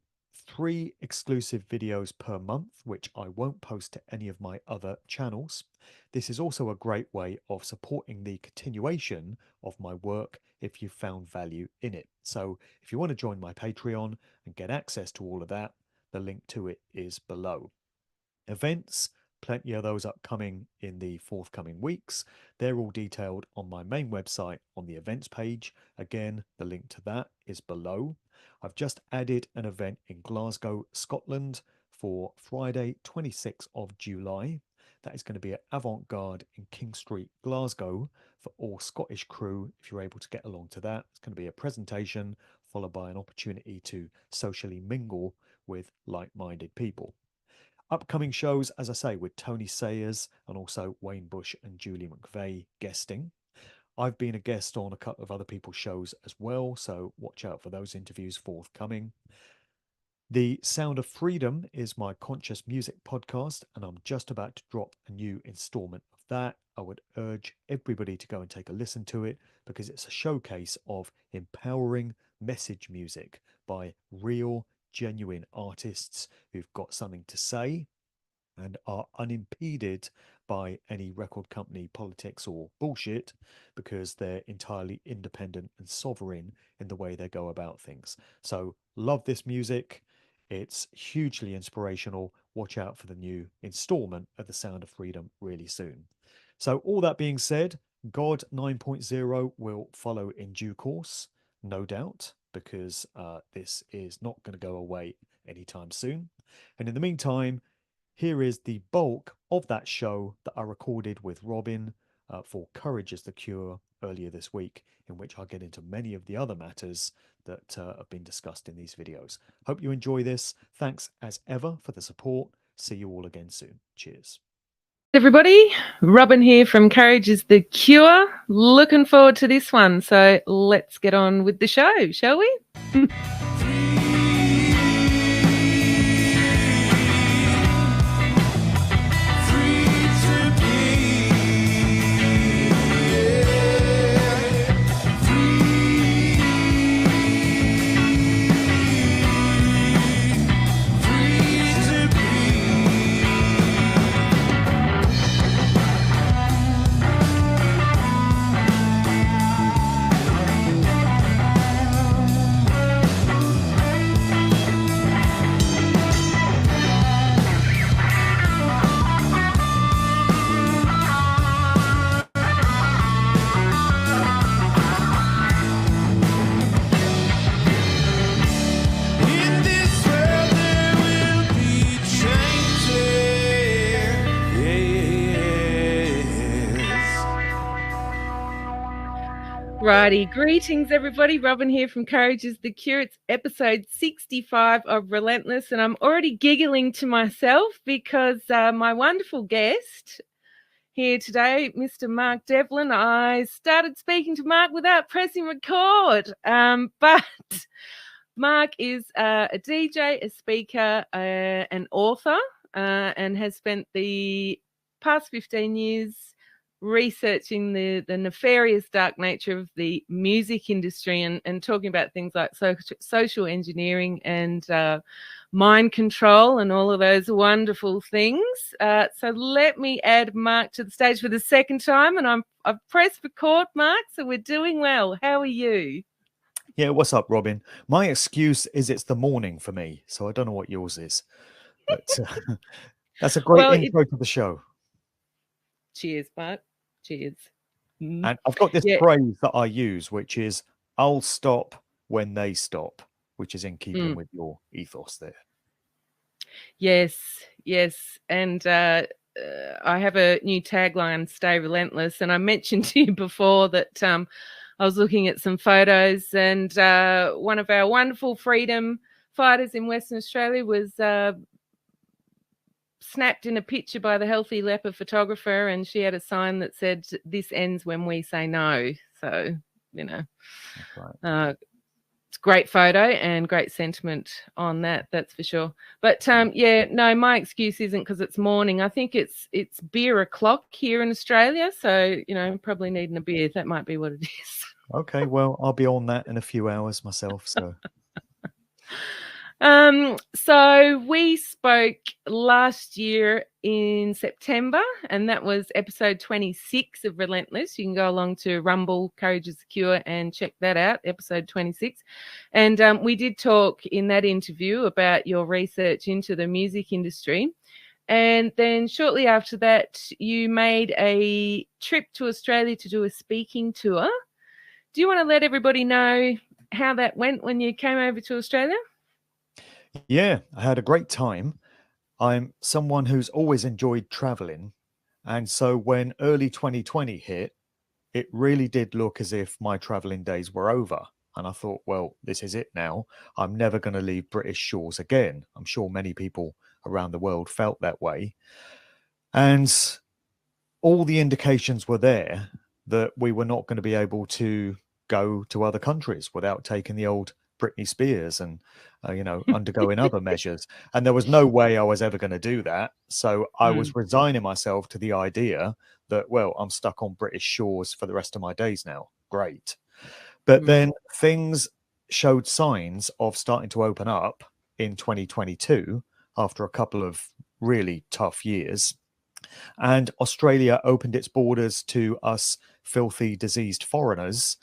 3 exclusive videos per month, which I won't post to any of my other channels. This is also a great way of supporting the continuation of my work if you found value in it. So if you want to join my Patreon and get access to all of that, the link to it is below. Events, plenty of those upcoming in the forthcoming weeks. They're all detailed on my main website on the events page. Again, the link to that is below. I've just added an event in Glasgow, Scotland for Friday, 26th of July. That is going to be at Avant Garde in King Street, Glasgow, for all Scottish crew. If you're able to get along to that, it's going to be a presentation followed by an opportunity to socially mingle with like-minded people. Upcoming shows, as I say, with Tony Sayers and also Wayne Bush and Julie McVeigh guesting. I've been a guest on a couple of other people's shows as well, so watch out for those interviews forthcoming. The Sound of Freedom is my conscious music podcast, and I'm just about to drop a new installment of that. I would urge everybody to go and take a listen to it because it's a showcase of empowering message music by real, genuine artists who've got something to say and are unimpeded by any record company politics or bullshit because they're entirely independent and sovereign in the way they go about things. So, love this music. It's hugely inspirational. Watch out for the new installment of The Sound of Freedom really soon. So, all that being said, God 9.0 will follow in due course, no doubt, because this is not going to go away anytime soon. And in the meantime, here is the bulk of that show that I recorded with Robyn for Courage is the Cure earlier this week, in which I'll get into many of the other matters that have been discussed in these videos. Hope you enjoy this. Thanks as ever for the support. See you all again soon. Cheers. Everybody, Robyn here from Courage is the Cure. Looking forward to this one. So let's get on with the show, shall we? Righty, greetings everybody. Robyn here from Courage is the Cure. It's episode 65 of Relentless, and I'm already giggling to myself because my wonderful guest here today, Mr. Mark Devlin, I started speaking to Mark without pressing record, but Mark is a DJ, a speaker, an author, and has spent the past 15 years researching the nefarious dark nature of the music industry and talking about things like social engineering and mind control and all of those wonderful things. So let me add Mark to the stage for the second time, and I've pressed record, Mark, so we're doing well. How are you? Yeah, what's up, Robyn? My excuse is it's the morning for me, so I don't know what yours is. But that's a great intro to the show. Cheers, Mark. Cheers. And I've got this phrase that I use, which is, I'll stop when they stop, which is in keeping with your ethos there. Yes. And I have a new tagline, Stay Relentless. And I mentioned to you before that I was looking at some photos, and one of our wonderful freedom fighters in Western Australia was snapped in a picture by the Healthy Leopard photographer, and she had a sign that said, "This ends when we say no." So, you know, that's right. It's a great photo and great sentiment on that's for sure. But no, my excuse isn't because it's morning. I think it's beer o'clock here in Australia, so probably needing a beer. That might be what it is. Okay, well, I'll be on that in a few hours myself. So. So we spoke last year in September, and that was episode 26 of Relentless. You can go along to Rumble, Courage is the Cure, and check that out, episode 26. And we did talk in that interview about your research into the music industry. And then shortly after that, you made a trip to Australia to do a speaking tour. Do you want to let everybody know how that went when you came over to Australia? Yeah, I had a great time. I'm someone who's always enjoyed traveling. And so when early 2020 hit, it really did look as if my traveling days were over. And I thought, well, this is it now. I'm never going to leave British shores again. I'm sure many people around the world felt that way. And all the indications were there that we were not going to be able to go to other countries without taking the old Britney Spears and, undergoing other measures. And there was no way I was ever going to do that. So I was resigning myself to the idea that, well, I'm stuck on British shores for the rest of my days now. Great. But then things showed signs of starting to open up in 2022 after a couple of really tough years. And Australia opened its borders to us filthy, diseased foreigners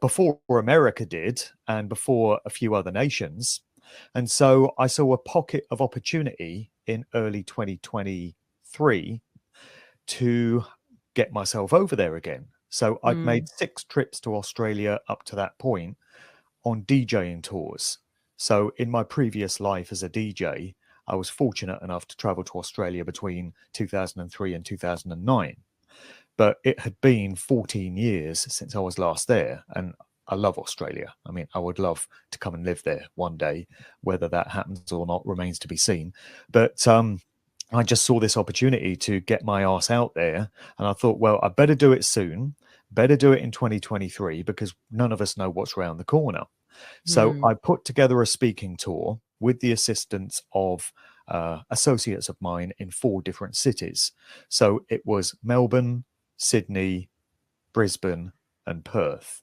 before America did and before a few other nations. And so I saw a pocket of opportunity in early 2023 to get myself over there again. So I'd made 6 trips to Australia up to that point on DJing tours. So in my previous life as a DJ, I was fortunate enough to travel to Australia between 2003 and 2009. But it had been 14 years since I was last there. And I love Australia. I mean, I would love to come and live there one day. Whether that happens or not remains to be seen. But I just saw this opportunity to get my ass out there. And I thought, well, I better do it soon. Better do it in 2023 because none of us know what's around the corner. So I put together a speaking tour with the assistance of associates of mine in 4 different cities. So it was Melbourne, Sydney, Brisbane, and Perth.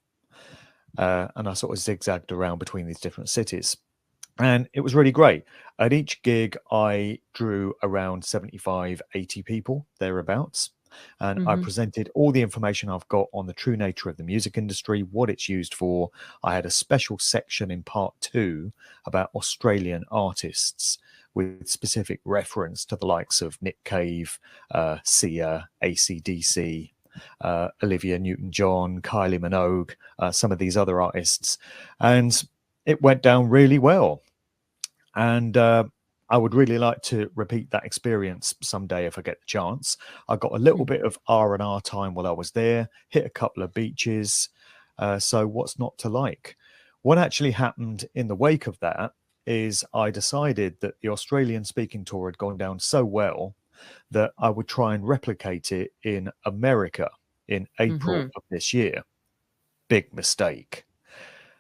And I sort of zigzagged around between these different cities. And it was really great. At each gig, I drew around 75, 80 people, thereabouts. And I presented all the information I've got on the true nature of the music industry, what it's used for. I had a special section in part 2 about Australian artists with specific reference to the likes of Nick Cave, Sia, AC/DC, Olivia Newton-John, Kylie Minogue, some of these other artists. And it went down really well. And I would really like to repeat that experience someday if I get the chance. I got a little bit of R&R time while I was there, hit a couple of beaches. So what's not to like? What actually happened in the wake of that is I decided that the Australian speaking tour had gone down so well that I would try and replicate it in America in April of this year. Big mistake.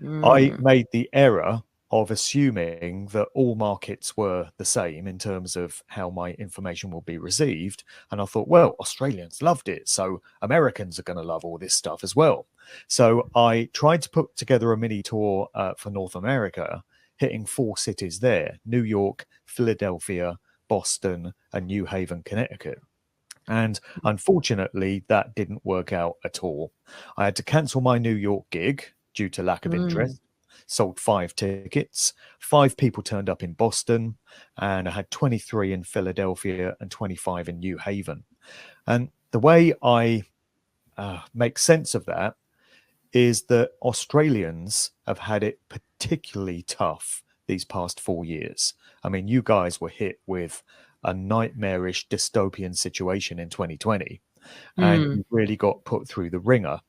I made the error of assuming that all markets were the same in terms of how my information will be received. And I thought, well, Australians loved it, so Americans are going to love all this stuff as well. So I tried to put together a mini tour for North America, hitting 4 cities there: New York, Philadelphia, Boston, and New Haven, Connecticut. And unfortunately, that didn't work out at all. I had to cancel my New York gig due to lack of interest. Sold 5 tickets. 5 people turned up in Boston, and I had 23 in Philadelphia and 25 in New Haven. And the way I make sense of that is that Australians have had it particularly tough these past 4 years. I mean, you guys were hit with a nightmarish dystopian situation in 2020, and you really got put through the ringer.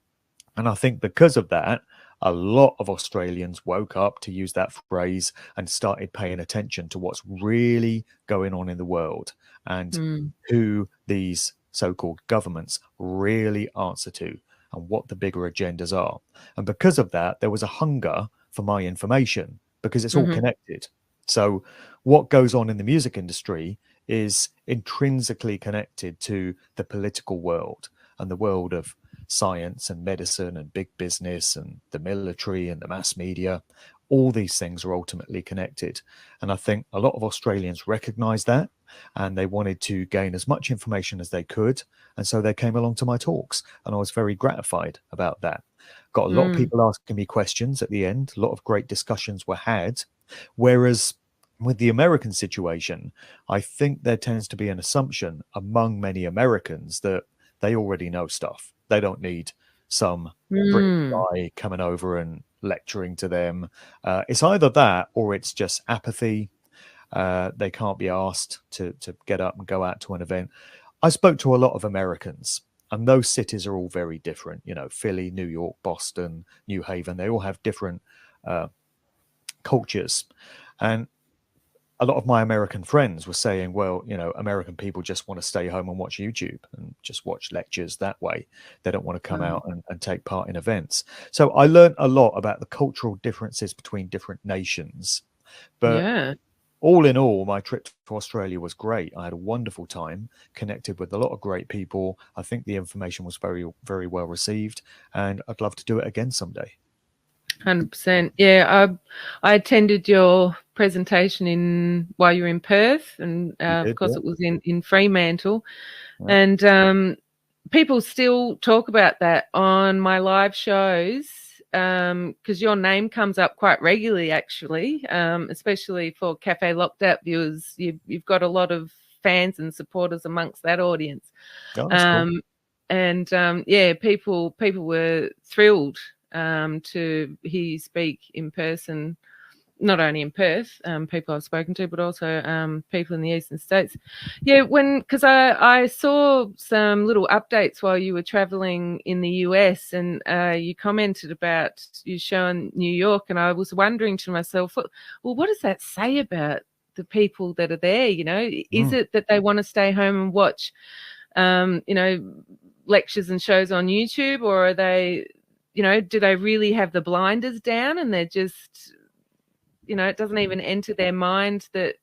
And I think because of that, a lot of Australians woke up, to use that phrase, and started paying attention to what's really going on in the world and who these so-called governments really answer to and what the bigger agendas are. And because of that, there was a hunger for my information because it's all connected. So what goes on in the music industry is intrinsically connected to the political world and the world of science and medicine and big business and the military and the mass media. All these things are ultimately connected. And I think a lot of Australians recognized that, and they wanted to gain as much information as they could. And so they came along to my talks, and I was very gratified about that. Got a lot of people asking me questions at the end. A lot of great discussions were had. Whereas with the American situation, I think there tends to be an assumption among many Americans that they already know stuff. They don't need some British guy coming over and lecturing to them. It's either that or it's just apathy. They can't be asked to get up and go out to an event. I spoke to a lot of Americans, and those cities are all very different. You know, Philly, New York, Boston, New Haven, they all have different cultures. And a lot of my American friends were saying, well, American people just want to stay home and watch YouTube and just watch lectures that way. They don't want to come out and take part in events. So I learned a lot about the cultural differences between different nations. But Yeah. all in all, my trip to Australia was great. I had a wonderful time, connected with a lot of great people. I think the information was very, very well received, and I'd love to do it again someday. 100%. Yeah, I attended your presentation while you were in Perth, and of course it was in Fremantle, and people still talk about that on my live shows, because your name comes up quite regularly, actually, especially for Cafe Locked Out viewers. You've got a lot of fans and supporters amongst that audience. Oh, that's cool. And yeah, people were thrilled to hear you speak in person, not only in Perth, people I've spoken to, but also people in the eastern states. Yeah, because I saw some little updates while you were traveling in the US, and you commented about you showing New York, and I was wondering to myself, well, what does that say about the people that are there? Is it that they want to stay home and watch lectures and shows on YouTube, or are they, do they really have the blinders down and they're just, it doesn't even enter their mind that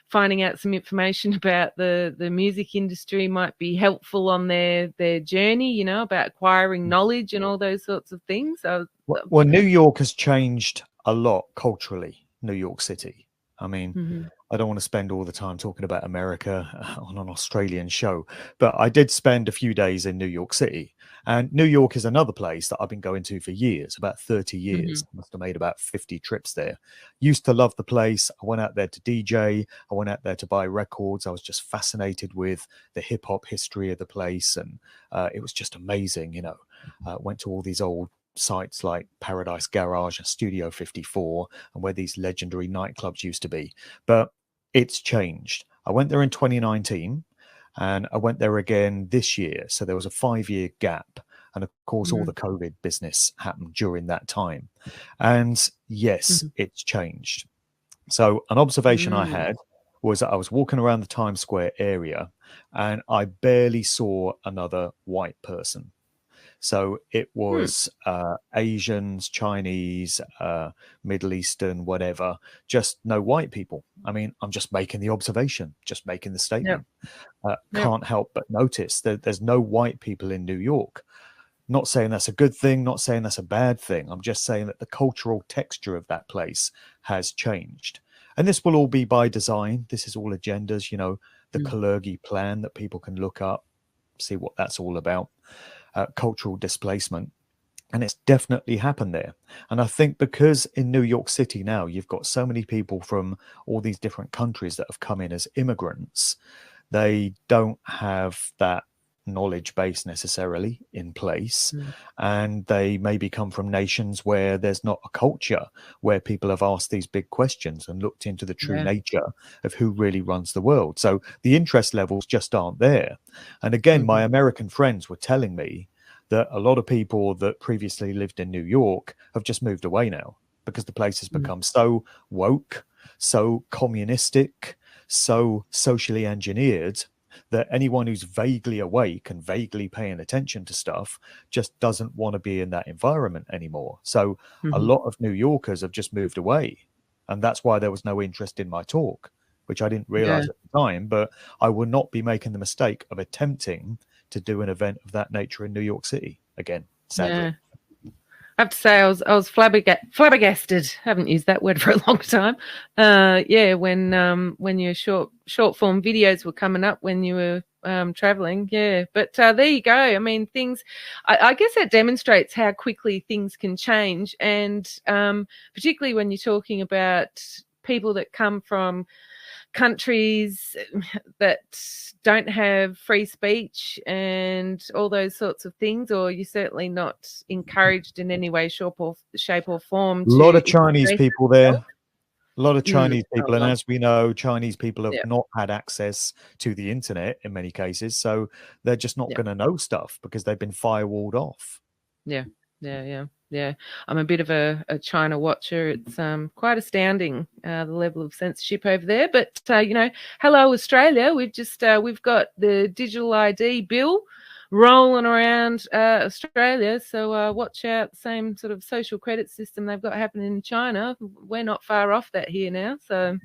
finding out some information about the music industry might be helpful on their journey, about acquiring knowledge and all those sorts of things. Well, New York has changed a lot culturally, New York City. I mean, I don't want to spend all the time talking about America on an Australian show, but I did spend a few days in New York City. And New York is another place that I've been going to for years, about 30 years. I must have made about 50 trips there. Used to love the place. I went out there to DJ. I went out there to buy records. I was just fascinated with the hip hop history of the place. And it was just amazing, went to all these old sites like Paradise Garage and Studio 54, and where these legendary nightclubs used to be. But it's changed. I went there in 2019 and I went there again this year. So there was a 5-year gap. And of course, all the COVID business happened during that time. And yes, it's changed. So an observation I had was that I was walking around the Times Square area and I barely saw another white person. So it was Asians, Chinese, Middle Eastern, whatever, just no white people. I mean, I'm just making the observation, just making the statement. Can't help but notice that there's no white people in New York. Not saying that's a good thing, not saying that's a bad thing. I'm just saying that the cultural texture of that place has changed. And this will all be by design. This is all agendas, the Kalergi plan that people can look up, see what that's all about. Cultural displacement, and it's definitely happened there. And I think because in New York City now you've got so many people from all these different countries that have come in as immigrants, they don't have that knowledge base necessarily in place, and they maybe come from nations where there's not a culture where people have asked these big questions and looked into the true nature of who really runs the world. So the interest levels just aren't there. And again, my American friends were telling me that a lot of people that previously lived in New York have just moved away now because the place has become so woke, so communistic, so socially engineered, that anyone who's vaguely awake and vaguely paying attention to stuff just doesn't want to be in that environment anymore. So a lot of New Yorkers have just moved away. And that's why there was no interest in my talk, which I didn't realize at the time. But I will not be making the mistake of attempting to do an event of that nature in New York City again, sadly. I have to say I was flabbergasted. Haven't used that word for a long time. When your short form videos were coming up when you were traveling. But there you go. I mean, I guess that demonstrates how quickly things can change, and particularly when you're talking about people that come from countries that don't have free speech and all those sorts of things, or you're certainly not encouraged in any way, shape or form. A lot of Chinese people there. A lot of Chinese people. And as we know, Chinese people have not had access to the internet in many cases. So they're just not going to know stuff because they've been firewalled off. Yeah. Yeah. I'm a bit of a China watcher. It's quite astounding, the level of censorship over there. But hello Australia. We've got the digital ID bill rolling around Australia. So watch out. The same sort of social credit system they've got happening in China. We're not far off that here now. So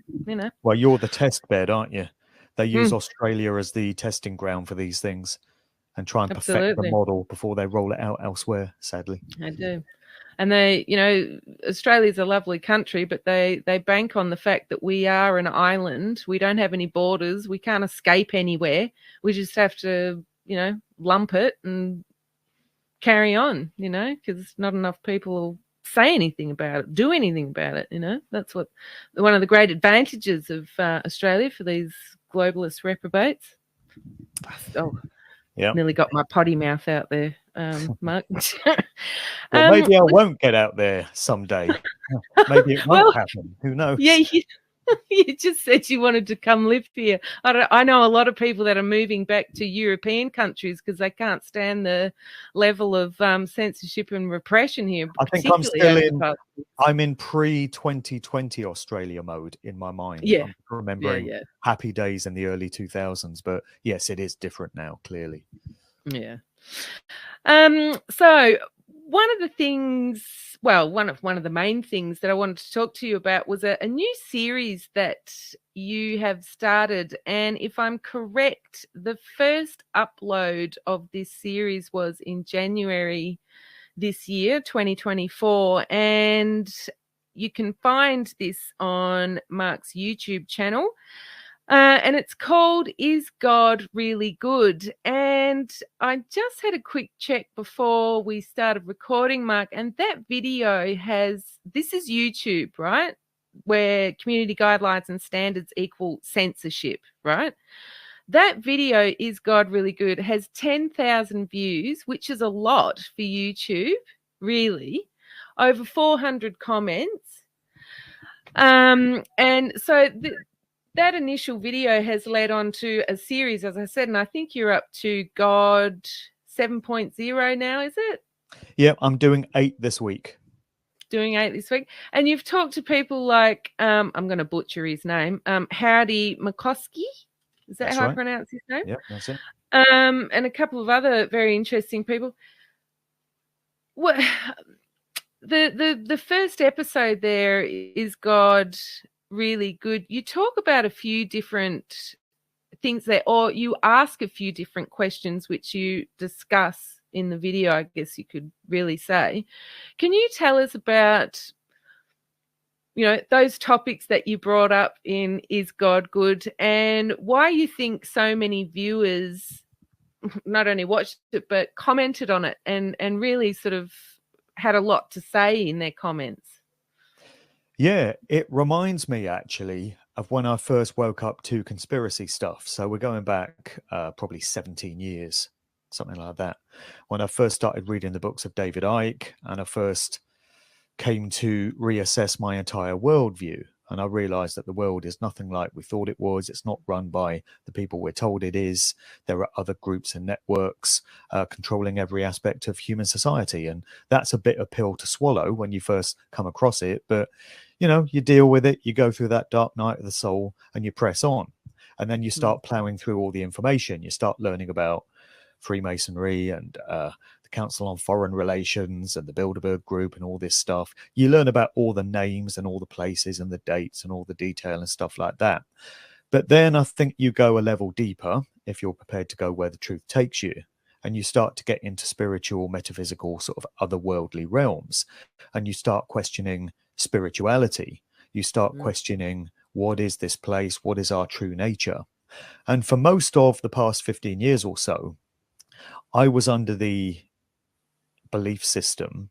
Well, you're the test bed, aren't you? They use Mm. Australia as the testing ground for these things and try and perfect the Absolutely, model before they roll it out elsewhere, sadly. I do. And Australia's a lovely country, but they bank on the fact that we are an island. We don't have any borders. We can't escape anywhere. We just have to, lump it and carry on, because not enough people will say anything about it, do anything about it, That's one of the great advantages of Australia for these globalist reprobates. Oh, Yeah. nearly got my potty mouth out there, Mark. Well, maybe I won't get out there someday. Maybe it won't happen. Who knows? Yeah, you just said you wanted to come live here. I know a lot of people that are moving back to European countries because they can't stand the level of censorship and repression here. I think I'm in pre-2020 Australia mode in my mind. Yeah. I'm remembering happy days in the early 2000s, but yes, it is different now, clearly. Yeah. So one of the things, one of the main things that I wanted to talk to you about was a new series that you have started. And if I'm correct, the first upload of this series was in January this year, 2024. And you can find this on Mark's YouTube channel. And it's called Is God Really Good? And I just had a quick check before we started recording, Mark, and that video this is YouTube, right? Where community guidelines and standards equal censorship, right? That video, Is God Really Good? Has 10,000 views, which is a lot for YouTube, really. Over 400 comments. And so that initial video has led on to a series, as I said, and I think you're up to God 7.0 now, is it? Yeah, I'm doing 8 this week. Doing 8 this week. And you've talked to people like, I'm going to butcher his name, Howdy McCoskey. Is that how I pronounce his name? Yeah, that's it. And a couple of other very interesting people. What the first episode there, Is God Really Good? You talk about a few different things there, or you ask a few different questions which you discuss in the video, I guess you could really say. Can you tell us about those topics that you brought up in Is God Good, and why you think so many viewers not only watched it but commented on it and really sort of had a lot to say in their comments? Yeah, it reminds me actually of when I first woke up to conspiracy stuff. So we're going back probably 17 years, something like that. When I first started reading the books of David Icke, and I first came to reassess my entire worldview. And I realized that the world is nothing like we thought it was. It's not run by the people we're told it is. There are other groups and networks controlling every aspect of human society. And that's a bitter pill to swallow when you first come across it. But, you deal with it. You go through that dark night of the soul and you press on. And then you start plowing through all the information. You start learning about Freemasonry and the Council on Foreign Relations and the Bilderberg Group and all this stuff. You learn about all the names and all the places and the dates and all the detail and stuff like that. But then I think you go a level deeper if you're prepared to go where the truth takes you, and you start to get into spiritual, metaphysical, sort of otherworldly realms, and you start questioning spirituality. You start questioning, what is this place? What is our true nature? And for most of the past 15 years or so, I was under the belief system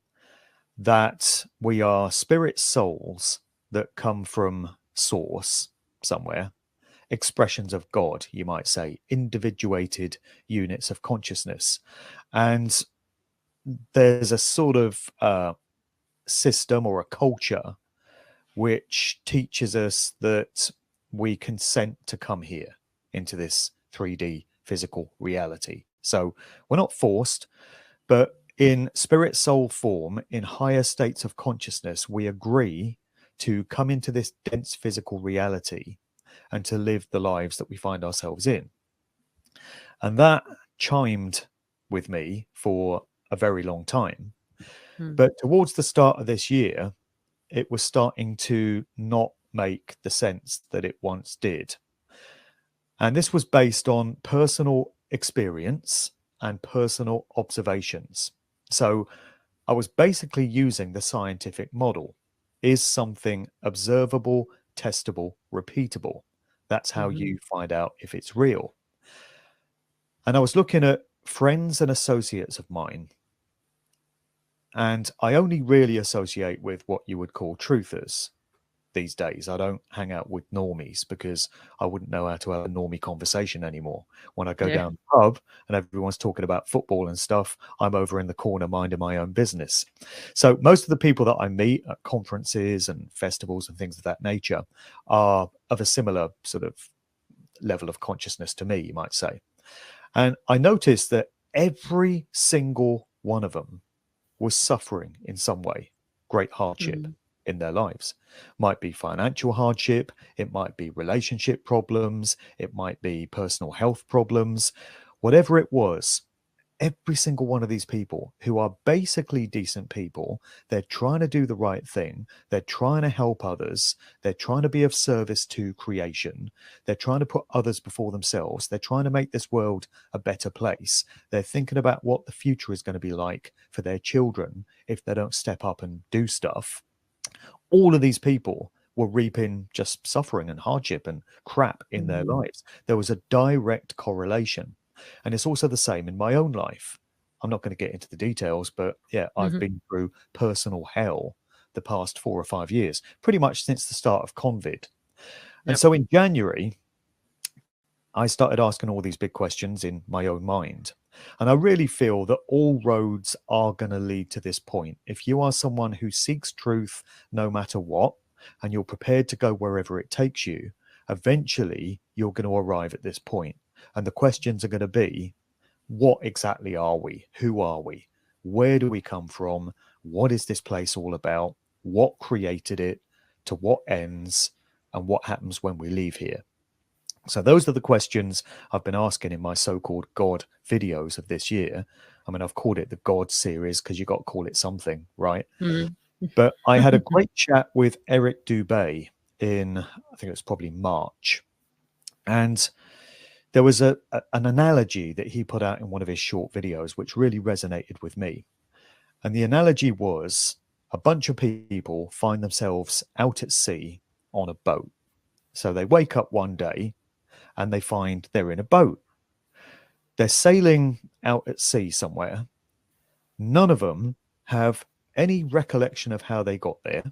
that we are spirit souls that come from source somewhere, expressions of God, you might say, individuated units of consciousness. And there's a sort of system or a culture which teaches us that we consent to come here into this 3D physical reality. So we're not forced, but In spirit soul form, in higher states of consciousness, we agree to come into this dense physical reality and to live the lives that we find ourselves in. And that chimed with me for a very long time. But towards the start of this year, it was starting to not make the sense that it once did. And this was based on personal experience and personal observations. So I was basically using the scientific model. Is something observable, testable, repeatable? That's how you find out if it's real. And I was looking at friends and associates of mine. And I only really associate with what you would call truthers these days. I don't hang out with normies because I wouldn't know how to have a normie conversation anymore. When I go down the pub and everyone's talking about football and stuff, I'm over in the corner minding my own business. So most of the people that I meet at conferences and festivals and things of that nature are of a similar sort of level of consciousness to me, you might say. And I noticed that every single one of them was suffering in some way, great hardship in their lives. Might be financial hardship, it might be relationship problems, it might be personal health problems, whatever it was. Every single one of these people who are basically decent people, they're trying to do the right thing, they're trying to help others, they're trying to be of service to creation, they're trying to put others before themselves, they're trying to make this world a better place, they're thinking about what the future is going to be like for their children if they don't step up and do stuff. All of these people were reaping just suffering and hardship and crap in their lives. There was a direct correlation. And it's also the same in my own life. I'm not going to get into the details, but yeah, I've been through personal hell the past 4 or 5 years, pretty much since the start of COVID. And so in January, I started asking all these big questions in my own mind. And I really feel that all roads are going to lead to this point. If you are someone who seeks truth no matter what, and you're prepared to go wherever it takes you, eventually you're going to arrive at this point. And the questions are going to be, what exactly are we? Who are we? Where do we come from? What is this place all about? What created it? To what ends? And what happens when we leave here? So those are the questions I've been asking in my so-called God videos of this year. I mean, I've called it the God series because you got to call it something, right? But I had a great chat with Eric Dubay in, I think it was probably March. And there was an analogy that he put out in one of his short videos, which really resonated with me. And the analogy was a bunch of people find themselves out at sea on a boat. So they wake up one day and they find they're in a boat. They're sailing out at sea somewhere. None of them have any recollection of how they got there.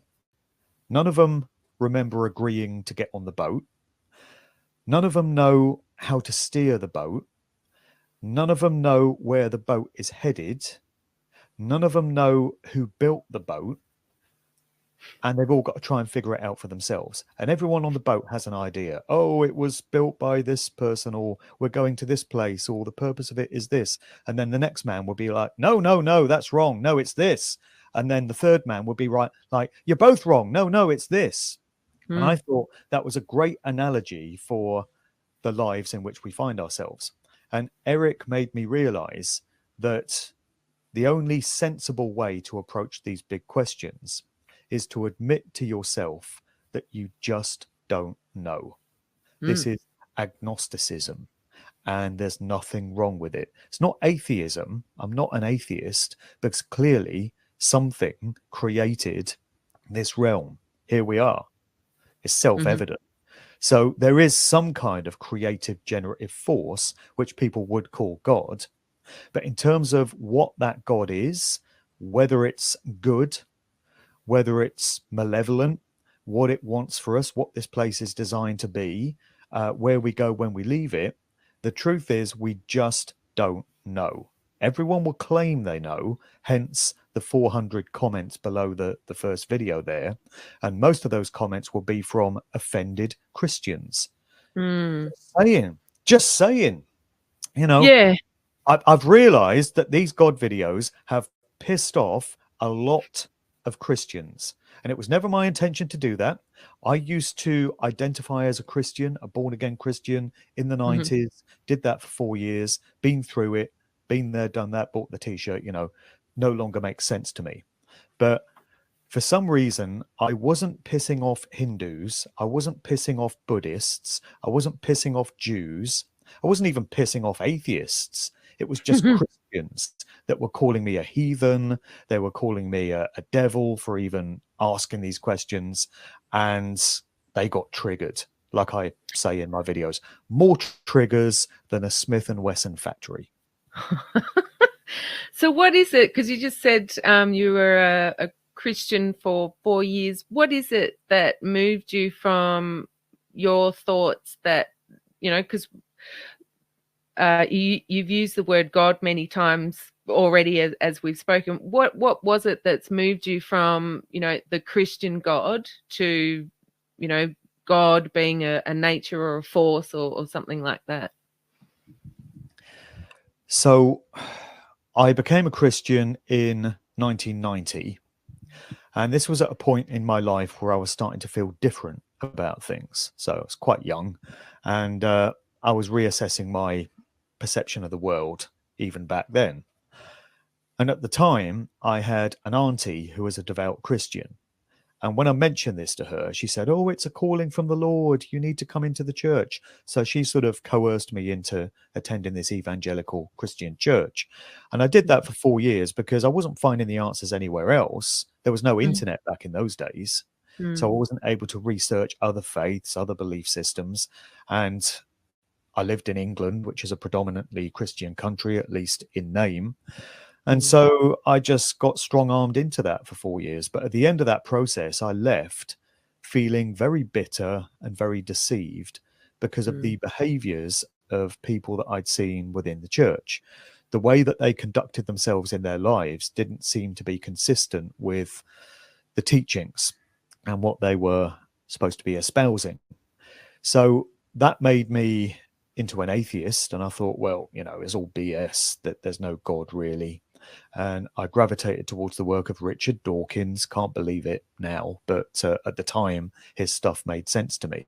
None of them remember agreeing to get on the boat. None of them know how to steer the boat. None of them know where the boat is headed. None of them know who built the boat. And they've all got to try and figure it out for themselves. And everyone on the boat has an idea. Oh, it was built by this person, or we're going to this place, or the purpose of it is this. And then the next man will be like, no, no, no, that's wrong. No, it's this. And then the third man would be right, like, you're both wrong. No, no, it's this. And I thought that was a great analogy for the lives in which we find ourselves. And Eric made me realize that the only sensible way to approach these big questions is to admit to yourself that you just don't know. This is agnosticism, and there's nothing wrong with it. It's not atheism. I'm not an atheist, because clearly something created this realm. Here we are. It's self-evident. So there is some kind of creative generative force, which people would call God. But in terms of what that God is, whether it's good, whether it's malevolent, what it wants for us, what this place is designed to be, where we go when we leave it, the truth is we just don't know. Everyone will claim they know, hence the 400 comments below the first video there. And most of those comments will be from offended Christians. Just saying, you know, Yeah. I've realized that these God videos have pissed off a lot of Christians. And it was never my intention to do that. I used to identify as a Christian, a born again Christian in the 90s, did that for 4 years, been through it, been there, done that, bought the t-shirt, no longer makes sense to me. But for some reason, I wasn't pissing off Hindus. I wasn't pissing off Buddhists. I wasn't pissing off Jews. I wasn't even pissing off atheists. It was just Christians that were calling me a heathen. They were calling me a devil for even asking these questions. And they got triggered, like I say in my videos, more triggers than a Smith & Wesson factory. So what is it? Because you just said you were a Christian for 4 years. What is it that moved you from your thoughts that, because you've used the word God many times already as we've spoken. What was it that's moved you from, the Christian God to, God being a nature or a force or something like that? So I became a Christian in 1990. And this was at a point in my life where I was starting to feel different about things. So I was quite young, and I was reassessing my perception of the world even back then. And at the time, I had an auntie who was a devout Christian. And when I mentioned this to her, she said, "Oh, it's a calling from the Lord. You need to come into the church." So she sort of coerced me into attending this evangelical Christian church. And I did that for 4 years because I wasn't finding the answers anywhere else. There was no internet back in those days. So I wasn't able to research other faiths, other belief systems. And I lived in England, which is a predominantly Christian country, at least in name. And so I just got strong-armed into that for 4 years. But at the end of that process, I left feeling very bitter and very deceived because of the behaviors of people that I'd seen within the church. The way that they conducted themselves in their lives didn't seem to be consistent with the teachings and what they were supposed to be espousing. So that made me into an atheist. And I thought, well, it's all BS, that there's no God really. And I gravitated towards the work of Richard Dawkins. Can't believe it now, but at the time, his stuff made sense to me.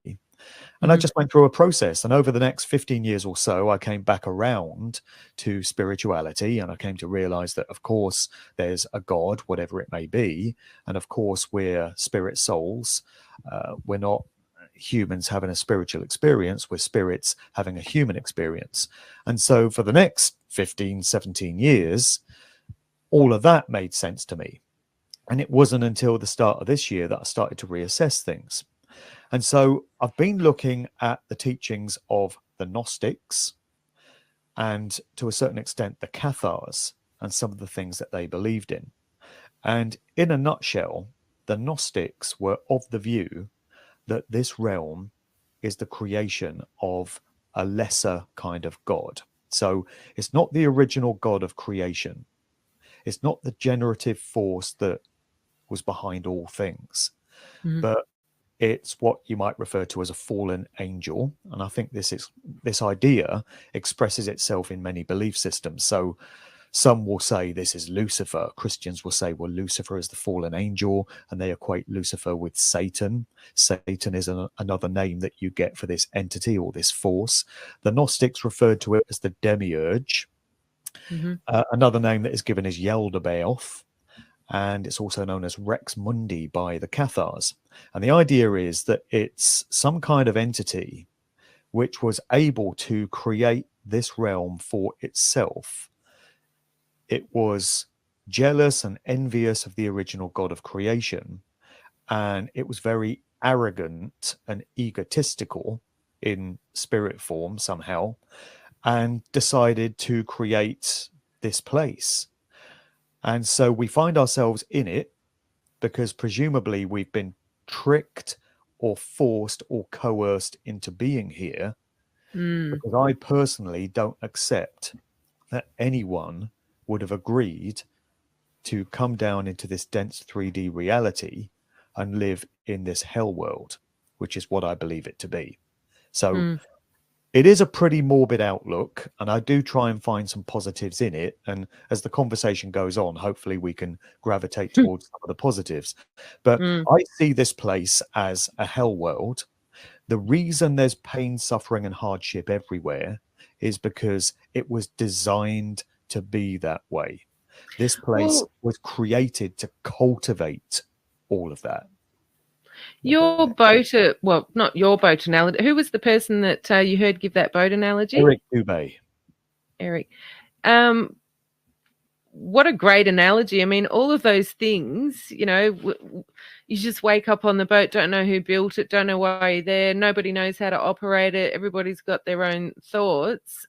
And I just went through a process. And over the next 15 years or so, I came back around to spirituality. And I came to realize that, of course, there's a God, whatever it may be. And of course, we're spirit souls. We're not humans having a spiritual experience. We're spirits having a human experience. And so for the next 15, 17 years, all of that made sense to me. And it wasn't until the start of this year that I started to reassess things. And so I've been looking at the teachings of the Gnostics and, to a certain extent, the Cathars and some of the things that they believed in. And in a nutshell, the Gnostics were of the view that this realm is the creation of a lesser kind of God. So it's not the original God of creation. It's not the generative force that was behind all things, but it's what you might refer to as a fallen angel. And I think this idea expresses itself in many belief systems. So some will say this is Lucifer. Christians will say, well, Lucifer is the fallen angel, and they equate Lucifer with Satan. Satan is another name that you get for this entity or this force. The Gnostics referred to it as the demiurge. Another name that is given is Yaldabaoth, and it's also known as Rex Mundi by the Cathars. And the idea is that it's some kind of entity which was able to create this realm for itself. It was jealous and envious of the original God of creation, and it was very arrogant and egotistical in spirit form somehow, and decided to create this place. And so we find ourselves in it because presumably we've been tricked or forced or coerced into being here. Because I personally don't accept that anyone would have agreed to come down into this dense 3D reality and live in this hell world, which is what I believe it to be. So It is a pretty morbid outlook, and I do try and find some positives in it. And as the conversation goes on, hopefully we can gravitate towards some of the positives. But Mm. I see this place as a hell world. The reason there's pain, suffering, and hardship everywhere is because it was designed to be that way. This place Well, was created to cultivate all of that. your boat, well, not your boat analogy. Who was the person that you heard give that boat analogy? Eric Dubé. Eric. What a great analogy. I mean, all of those things, you know, you just wake up on the boat, don't know who built it, don't know why you're there, nobody knows how to operate it, everybody's got their own thoughts.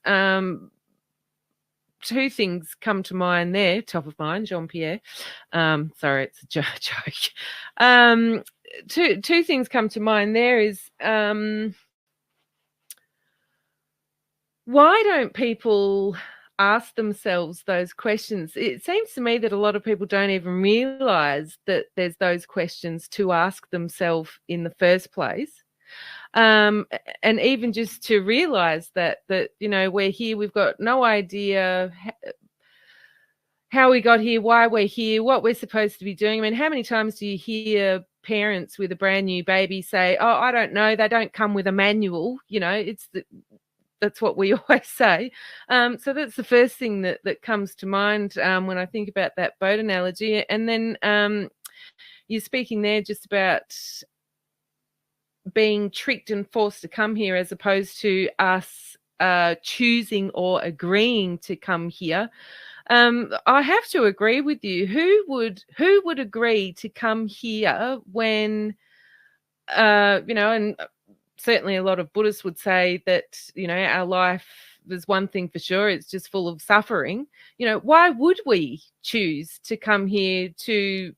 Two things come to mind there, top of mind, Jean-Pierre. Sorry, it's a joke. Two things come to mind there is why don't people ask themselves those questions? It seems to me that a lot of people don't even realize that there's those questions to ask themselves in the first place. And even just to realize that you know, we're here, we've got no idea how we got here, why we're here, what we're supposed to be doing. I mean, how many times do you hear parents with a brand new baby say, oh, I don't know, they don't come with a manual? You know, that's what we always say. So that's the first thing that comes to mind when I think about that boat analogy. And then you're speaking there just about being tricked and forced to come here as opposed to us choosing or agreeing to come here. I have to agree with you. Who would agree to come here when, you know, and certainly a lot of Buddhists would say that, you know, our life, there's one thing for sure, it's just full of suffering. You know, why would we choose to come here to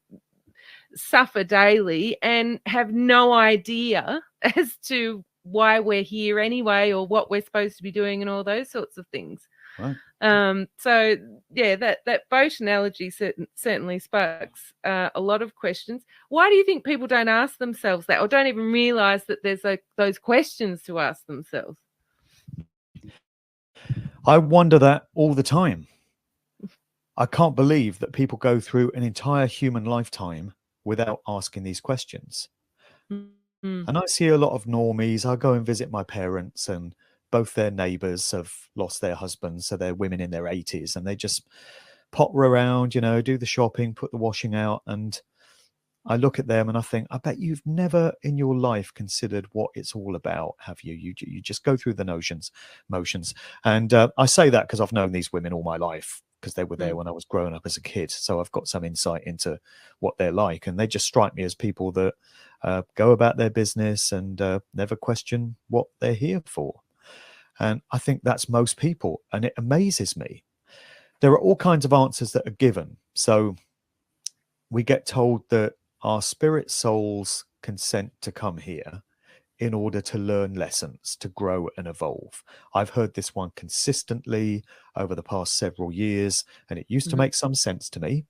suffer daily and have no idea as to why we're here anyway, or what we're supposed to be doing and all those sorts of things? Right. So yeah, that boat analogy certainly sparks a lot of questions. Why do you think people don't ask themselves that, or don't even realize that there's those questions to ask themselves? I wonder that all the time. I can't believe that people go through an entire human lifetime without asking these questions. Mm-hmm. And I see a lot of normies. I go and visit my parents, and both their neighbors have lost their husbands, so they're women in their 80s, and they just potter around, you know, do the shopping, put the washing out. And I look at them and I think, I bet you've never in your life considered what it's all about, have you? You just go through the motions. And I say that because I've known these women all my life, because they were there when I was growing up as a kid. So I've got some insight into what they're like. And they just strike me as people that go about their business and never question what they're here for. And I think that's most people. And it amazes me. There are all kinds of answers that are given. So we get told that our spirit souls consent to come here in order to learn lessons, to grow and evolve. I've heard this one consistently over the past several years, and it used to make some sense to me.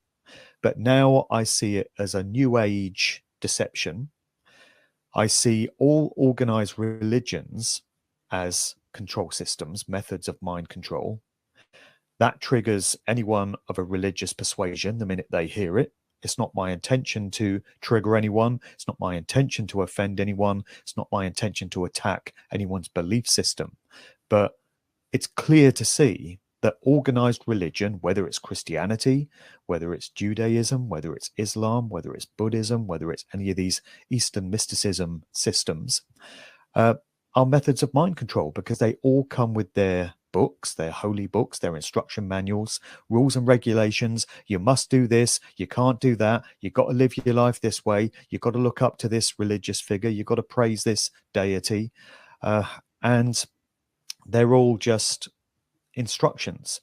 But now I see it as a new age deception. I see all organized religions as control systems, methods of mind control. That triggers anyone of a religious persuasion the minute they hear it. It's not my intention to trigger anyone. It's not my intention to offend anyone. It's not my intention to attack anyone's belief system. But it's clear to see that organized religion, whether it's Christianity, whether it's Judaism, whether it's Islam, whether it's Buddhism, whether it's any of these Eastern mysticism systems, are methods of mind control, because they all come with their books, their holy books, their instruction manuals, rules and regulations. You must do this, you can't do that, you've got to live your life this way, you've got to look up to this religious figure, you've got to praise this deity. And they're all just instructions.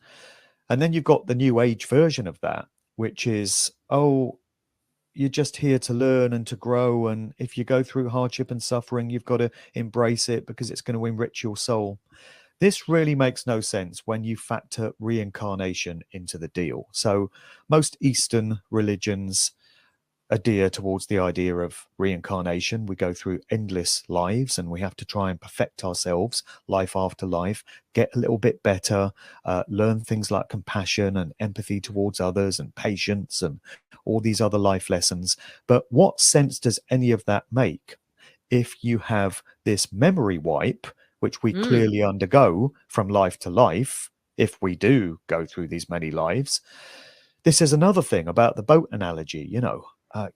And then you've got the new age version of that, which is, oh, you're just here to learn and to grow, and if you go through hardship and suffering, you've got to embrace it because it's going to enrich your soul. This really makes no sense when you factor reincarnation into the deal. So most Eastern religions adhere towards the idea of reincarnation. We go through endless lives and we have to try and perfect ourselves life after life, get a little bit better, learn things like compassion and empathy towards others and patience and all these other life lessons. But what sense does any of that make if you have this memory wipe, which we clearly undergo from life to life, if we do go through these many lives? This is another thing about the boat analogy.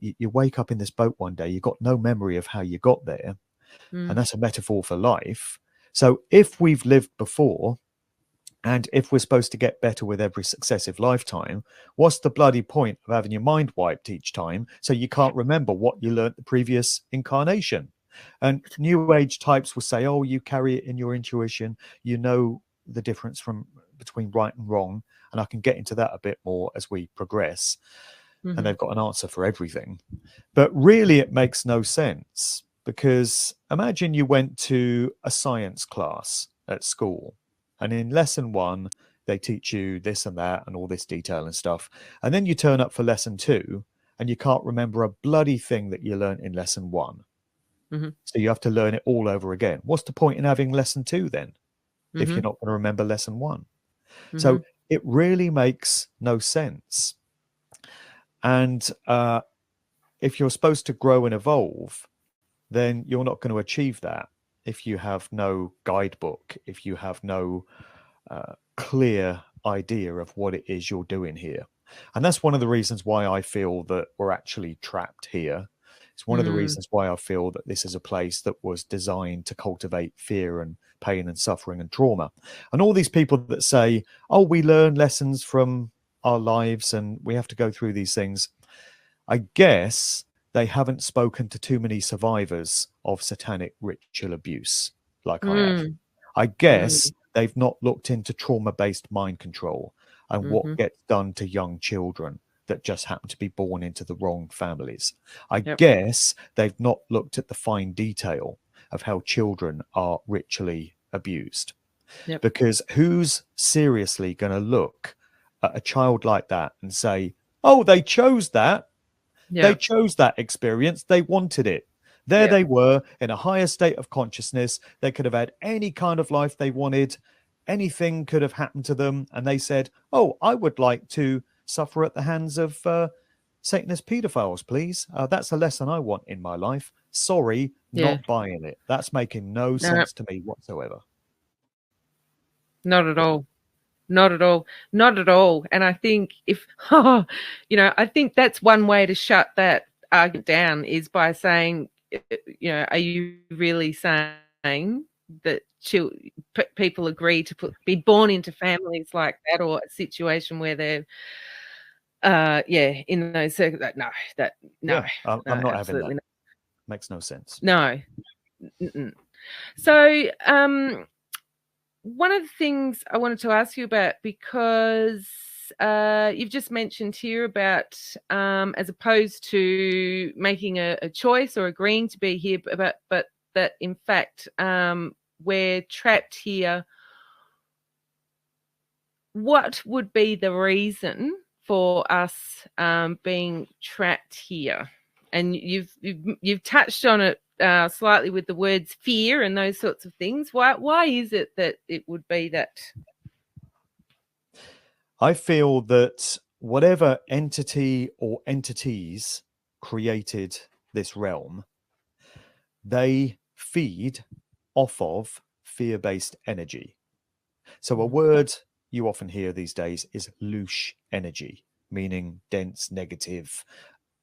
You wake up in this boat one day, you've got no memory of how you got there. And that's a metaphor for life. So if we've lived before, and if we're supposed to get better with every successive lifetime, what's the bloody point of having your mind wiped each time so you can't remember what you learnt the previous incarnation? And New Age types will say, oh, you carry it in your intuition, you know the difference between right and wrong. And I can get into that a bit more as we progress. And they've got an answer for everything. But really, it makes no sense, because imagine you went to a science class at school, and in lesson 1, they teach you this and that and all this detail and stuff. And then you turn up for lesson 2 and you can't remember a bloody thing that you learned in lesson 1. So you have to learn it all over again. What's the point in having lesson 2 then, if you're not going to remember lesson 1? So it really makes no sense. And if you're supposed to grow and evolve, then you're not going to achieve that if you have no guidebook, if you have no clear idea of what it is you're doing here. And that's one of the reasons why I feel that we're actually trapped here. It's one of the reasons why I feel that this is a place that was designed to cultivate fear and pain and suffering and trauma. And all these people that say, oh, we learn lessons from our lives and we have to go through these things, I guess they haven't spoken to too many survivors of satanic ritual abuse like I have. I guess they've not looked into trauma-based mind control and what gets done to young children that just happen to be born into the wrong families. I guess they've not looked at the fine detail of how children are ritually abused. Because who's seriously going to look at a child like that and say, oh, they chose that. They chose that experience. They wanted it. There they were in a higher state of consciousness. They could have had any kind of life they wanted. Anything could have happened to them. And they said, oh, I would like to suffer at the hands of Satanist pedophiles, please. That's a lesson I want in my life. Sorry, not buying it. That's making no sense to me whatsoever. Not at all. Not at all. Not at all. And I think I think that's one way to shut that argument down, is by saying, are you really saying that people agree to be born into families like that, or a situation where they're in those circumstances? No, I'm not having that. Not. Makes no sense. No. So one of the things I wanted to ask you about, because you've just mentioned here about as opposed to making a choice or agreeing to be here, but that in fact we're trapped here. What would be the reason for us being trapped here? And you've touched on it slightly with the words fear and those sorts of things. Why is it that it would be that? I feel that whatever entity or entities created this realm, they feed off of fear-based energy. So a word you often hear these days is louche energy, meaning dense, negative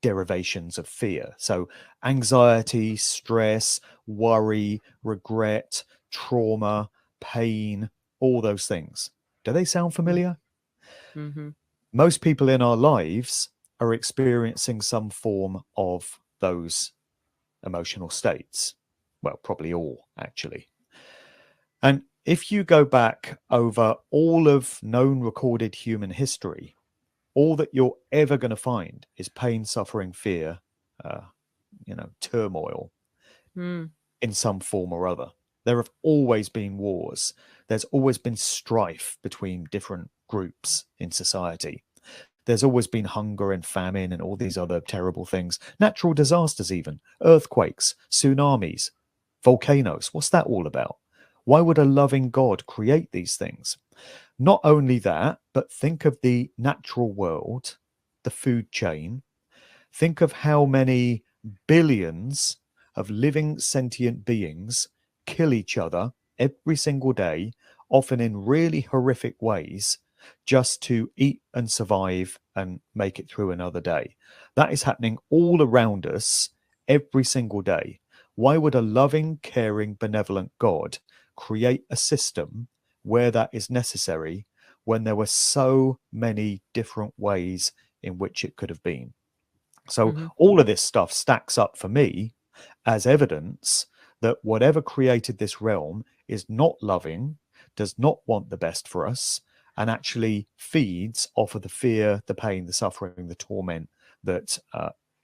derivations of fear. So anxiety, stress, worry, regret, trauma, pain, all those things. Do they sound familiar? Most people in our lives are experiencing some form of those emotional states. Well, probably all, actually. And if you go back over all of known recorded human history, all that you're ever going to find is pain, suffering, fear, turmoil in some form or other. There have always been wars. There's always been strife between different groups in society. There's always been hunger and famine and all these other terrible things, natural disasters, even earthquakes, tsunamis, volcanoes. What's that all about? Why would a loving God create these things? Not only that, but think of the natural world, the food chain. Think of how many billions of living sentient beings kill each other every single day, often in really horrific ways, just to eat and survive and make it through another day. That is happening all around us every single day. Why would a loving, caring, benevolent God create a system where that is necessary when there were so many different ways in which it could have been? So Mm-hmm. all of this stuff stacks up for me as evidence that whatever created this realm is not loving, does not want the best for us, and actually feeds off of the fear, the pain, the suffering, the torment that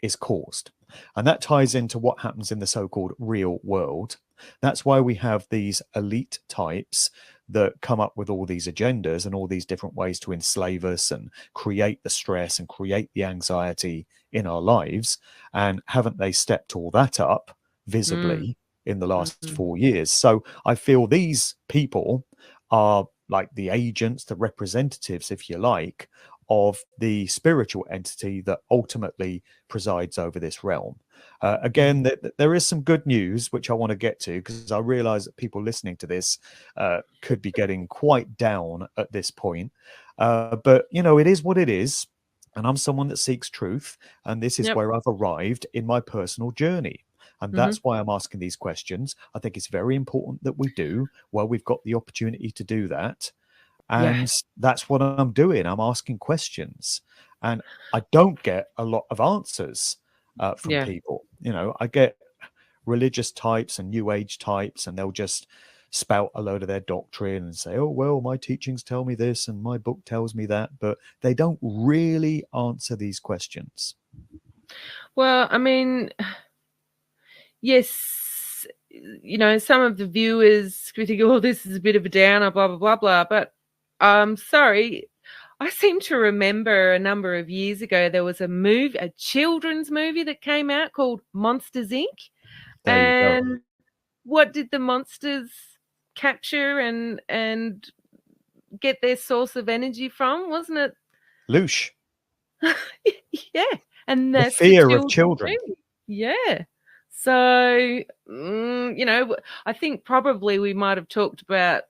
is caused. And that ties into what happens in the so-called real world. That's why we have these elite types that come up with all these agendas and all these different ways to enslave us and create the stress and create the anxiety in our lives. And haven't they stepped all that up visibly in the last Mm-hmm. 4 years? So I feel these people are like the agents, the representatives, if you like, of the spiritual entity that ultimately presides over this realm. Again, there is some good news, which I want to get to, because I realize that people listening to this could be getting quite down at this point. But, you know, it is what it is. And I'm someone that seeks truth. And this is Yep. where I've arrived in my personal journey. And Mm-hmm. that's why I'm asking these questions. I think it's very important that we do while we've got the opportunity to do that. Yeah. And that's what I'm doing. I'm asking questions. And I don't get a lot of answers from Yeah. people. You know, I get religious types and new age types, and they'll just spout a load of their doctrine and say, oh, well, my teachings tell me this and my book tells me that. But they don't really answer these questions. Well, I mean, yes, you know, some of the viewers could think, oh, this is a bit of a downer, blah, blah, blah, blah. But sorry, I seem to remember a number of years ago there was a children's movie that came out called Monsters Inc. There you go. And what did the monsters capture and get their source of energy from? Wasn't it? Loosh, Yeah, and the that's a fear of children's children. movie. Yeah. So, you know, I think probably we might have talked about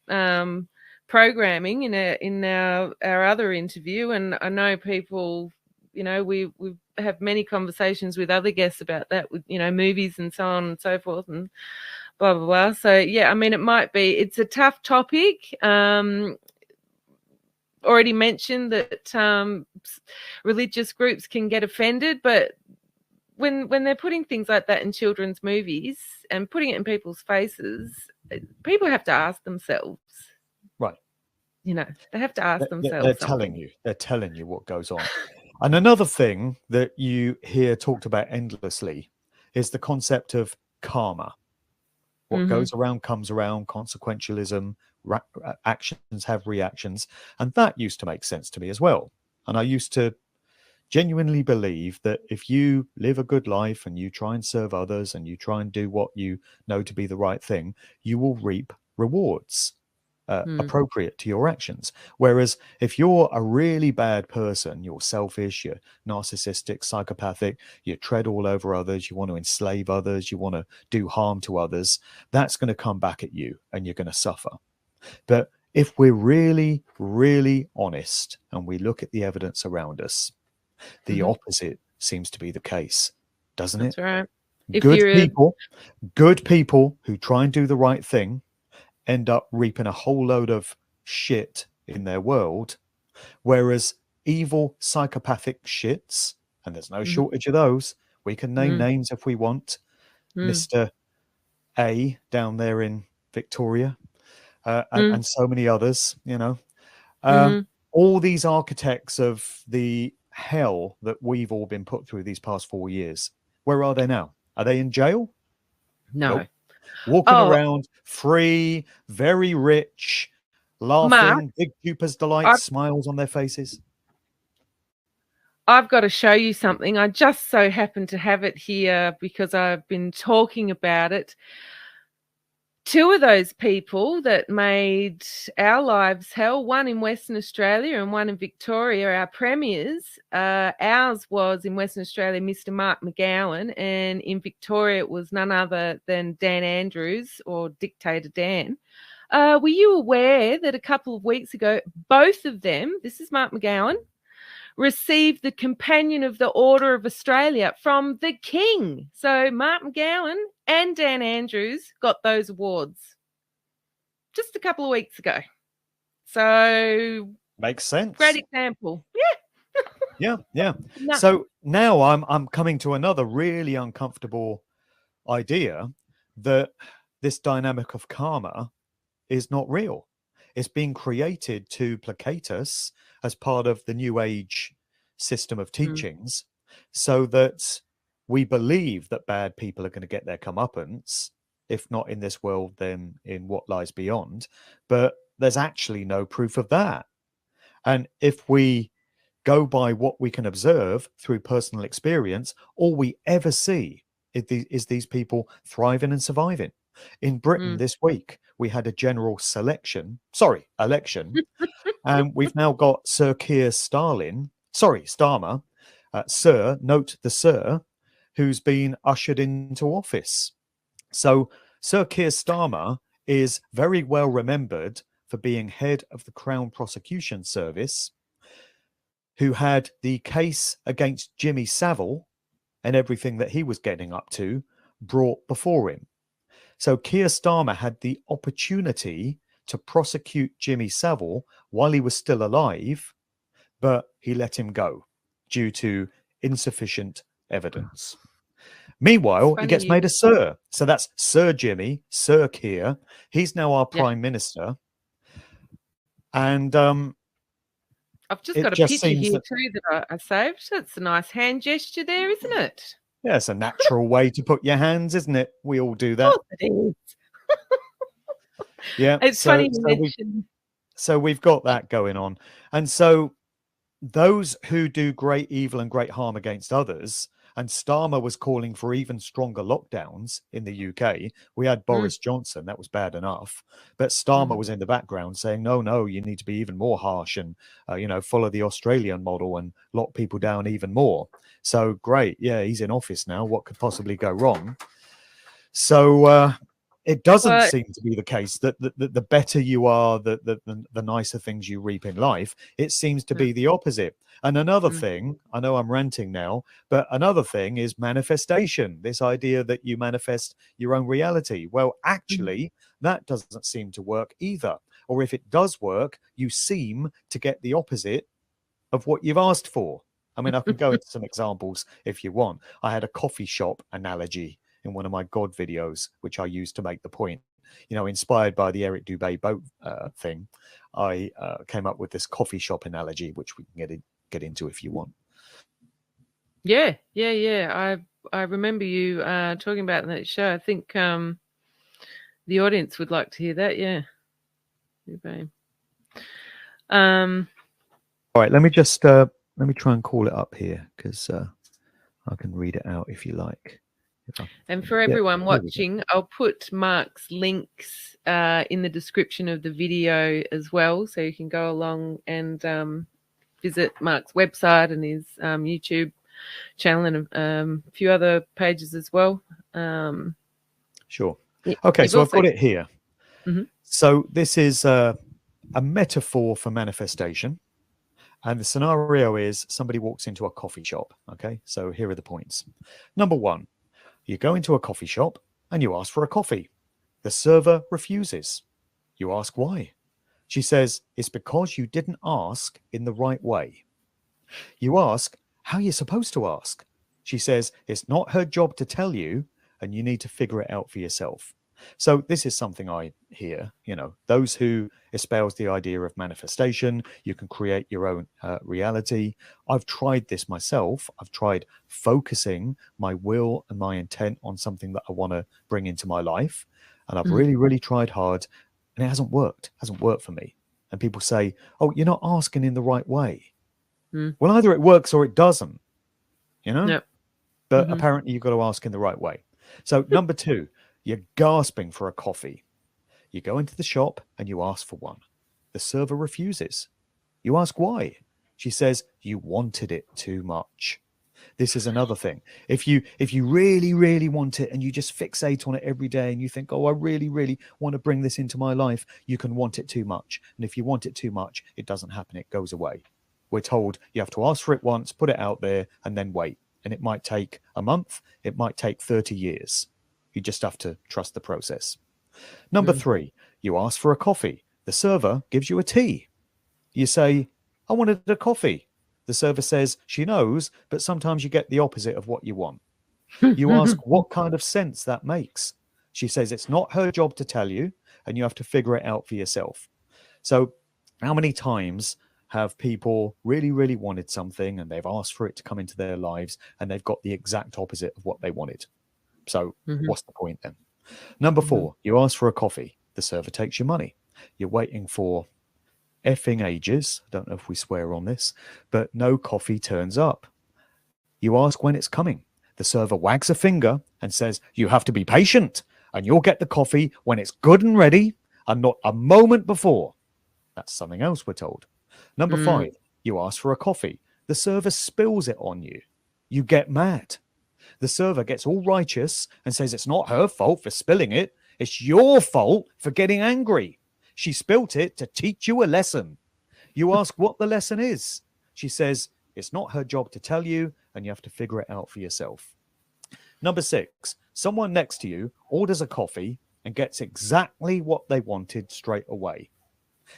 programming in our other interview, and I know people, you know, we have many conversations with other guests about that, with, you know, movies and so on and so forth, and blah blah blah. So yeah, I mean, it's a tough topic. Already mentioned that religious groups can get offended, but when they're putting things like that in children's movies and putting it in people's faces, people have to ask themselves. Right. You know, they have to ask They're themselves telling something. you. They're telling you what goes on. And another thing that you hear talked about endlessly is the concept of karma. What Mm-hmm. goes around comes around, consequentialism, actions have reactions. And that used to make sense to me as well. And I used to genuinely believe that if you live a good life and you try and serve others and you try and do what you know to be the right thing, you will reap rewards appropriate to your actions. Whereas if you're a really bad person, you're selfish, you're narcissistic, psychopathic, you tread all over others, you want to enslave others, you want to do harm to others, that's going to come back at you and you're going to suffer. But if we're really, really honest and we look at the evidence around us, the Mm-hmm. opposite seems to be the case, doesn't it? That's right. If Good you're people, good people who try and do the right thing end up reaping a whole load of shit in their world, whereas evil psychopathic shits, and there's no mm-hmm. shortage of those, we can name Mm-hmm. names if we want, Mr. A down there in Victoria, and so many others, you know, Mm-hmm. all these architects of the hell that we've all been put through these past 4 years, where are they now? Are they in jail? No. Nope. Walking Oh, around free, very rich, Mark, laughing, big Cooper's delight, I smiles on their faces. I've got to show you something. I just so happen to have it here because I've been talking about it. Two of those people that made our lives hell, one in Western Australia and one in Victoria, our premiers. Ours was in Western Australia, Mr. Mark McGowan, and in Victoria it was none other than Dan Andrews, or Dictator Dan. Were you aware that a couple of weeks ago, both of them, this is Mark McGowan, received the Companion of the Order of Australia from the King? So Mark McGowan and Dan Andrews got those awards just a couple of weeks ago. So makes sense. Great example. Yeah. So now I'm coming to another really uncomfortable idea, that this dynamic of karma is not real. It's being created to placate us as part of the New Age system of teachings, so that we believe that bad people are going to get their comeuppance, if not in this world, then in what lies beyond. But there's actually no proof of that. And if we go by what we can observe through personal experience, all we ever see is these people thriving and surviving. In Britain this week, we had a general election, and we've now got Sir Keir Starmer, Sir, note the Sir, who's been ushered into office. So Sir Keir Starmer is very well remembered for being head of the Crown Prosecution Service, who had the case against Jimmy Savile and everything that he was getting up to brought before him. So Keir Starmer had the opportunity to prosecute Jimmy Savile while he was still alive, but he let him go due to insufficient evidence. Meanwhile, he gets made a Sir. So that's Sir Jimmy, Sir Keir. He's now our Prime Minister. And I've just got a picture here too that I saved. That's a nice hand gesture there, isn't it? Yeah, it's a natural way to put your hands, isn't it? We all do that. Of course it is. Yeah, it's funny you mentioned. So we've got that going on. And so those who do great evil and great harm against others, and Starmer was calling for even stronger lockdowns in the UK. We had Boris Johnson, that was bad enough. But Starmer was in the background saying, no, you need to be even more harsh and, follow the Australian model and lock people down even more. So great. Yeah, he's in office now. What could possibly go wrong? So it doesn't seem to be the case that the better you are, the nicer things you reap in life. It seems to be the opposite. And another thing, I know I'm ranting now, but another thing is manifestation. This idea that you manifest your own reality. Well, actually, that doesn't seem to work either. Or if it does work, you seem to get the opposite of what you've asked for. I mean, I can go into some examples if you want. I had a coffee shop analogy in one of my God videos, which I used to make the point. Inspired by the Eric Dubé boat thing, I came up with this coffee shop analogy, which we can get into if you want. Yeah. I remember you talking about in that show. I think the audience would like to hear that. Yeah. All right, let me just let me try and call it up here, because I can read it out if you like. And for everyone watching, I'll put Mark's links in the description of the video as well, so you can go along and visit Mark's website and his YouTube channel and a few other pages as well. Sure. Okay, so I've got it here. So this is a metaphor for manifestation. And the scenario is somebody walks into a coffee shop. Okay, so here are the points. Number one, you go into a coffee shop and you ask for a coffee. The server refuses. You ask why. She says, it's because you didn't ask in the right way. You ask, how are you supposed to ask? She says, it's not her job to tell you, and you need to figure it out for yourself. So this is something I hear, those who espouse the idea of manifestation, you can create your own reality. I've tried this myself. I've tried focusing my will and my intent on something that I want to bring into my life. And I've really, really tried hard, and it hasn't worked for me. And people say, oh, you're not asking in the right way. Well, either it works or it doesn't, you know? Yep. But apparently you've got to ask in the right way. So number 2, you're gasping for a coffee. You go into the shop and you ask for one. The server refuses. You ask why. She says you wanted it too much. This is another thing. If you really, really want it and you just fixate on it every day and you think, oh, I really, really want to bring this into my life, you can want it too much. And if you want it too much, it doesn't happen. It goes away. We're told you have to ask for it once, put it out there, and then wait. And it might take a month. It might take 30 years. You just have to trust the process. Number 3, you ask for a coffee. The server gives you a tea. You say, I wanted a coffee. The server says she knows, but sometimes you get the opposite of what you want. You ask what kind of sense that makes. She says it's not her job to tell you, and you have to figure it out for yourself. So how many times have people really, really wanted something and they've asked for it to come into their lives and they've got the exact opposite of what they wanted? So what's the point then? Number 4, you ask for a coffee. The server takes your money. You're waiting for effing ages. I don't know if we swear on this, but no coffee turns up. You ask when it's coming. The server wags a finger and says, you have to be patient and you'll get the coffee when it's good and ready and not a moment before. That's something else we're told. Number 5, you ask for a coffee. The server spills it on you. You get mad. The server gets all righteous and says it's not her fault for spilling it. It's your fault for getting angry. She spilt it to teach you a lesson. You ask what the lesson is. She says it's not her job to tell you and you have to figure it out for yourself. Number 6, someone next to you orders a coffee and gets exactly what they wanted straight away.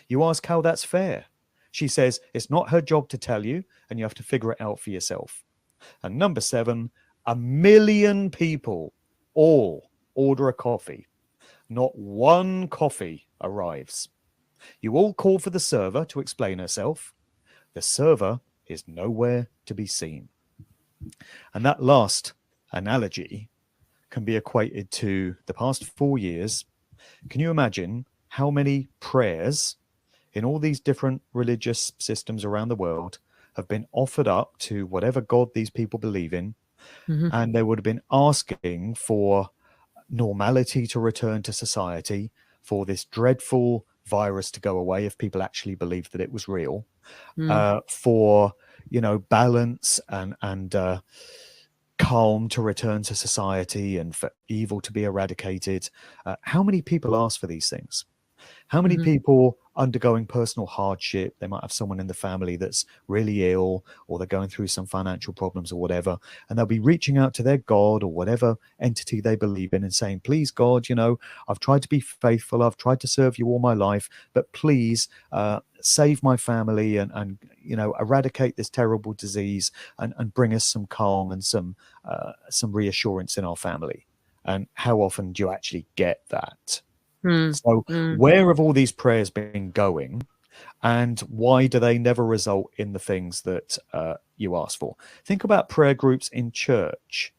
You ask how that's fair. She says it's not her job to tell you and you have to figure it out for yourself. And number 7, 1 million people all order a coffee. Not one coffee arrives. You all call for the server to explain herself. The server is nowhere to be seen. And that last analogy can be equated to the past 4 years. Can you imagine how many prayers in all these different religious systems around the world have been offered up to whatever God these people believe in? And they would have been asking for normality to return to society, for this dreadful virus to go away if people actually believed that it was real, for, you know, balance and calm to return to society and for evil to be eradicated. How many people ask for these things? How many people undergoing personal hardship? They might have someone in the family that's really ill, or they're going through some financial problems or whatever, and they'll be reaching out to their God or whatever entity they believe in and saying, please, God, you know, I've tried to be faithful. I've tried to serve you all my life, but please save my family and you know, eradicate this terrible disease and bring us some calm and some reassurance in our family. And how often do you actually get that? So where have all these prayers been going, and why do they never result in the things that you ask for? Think about prayer groups in church.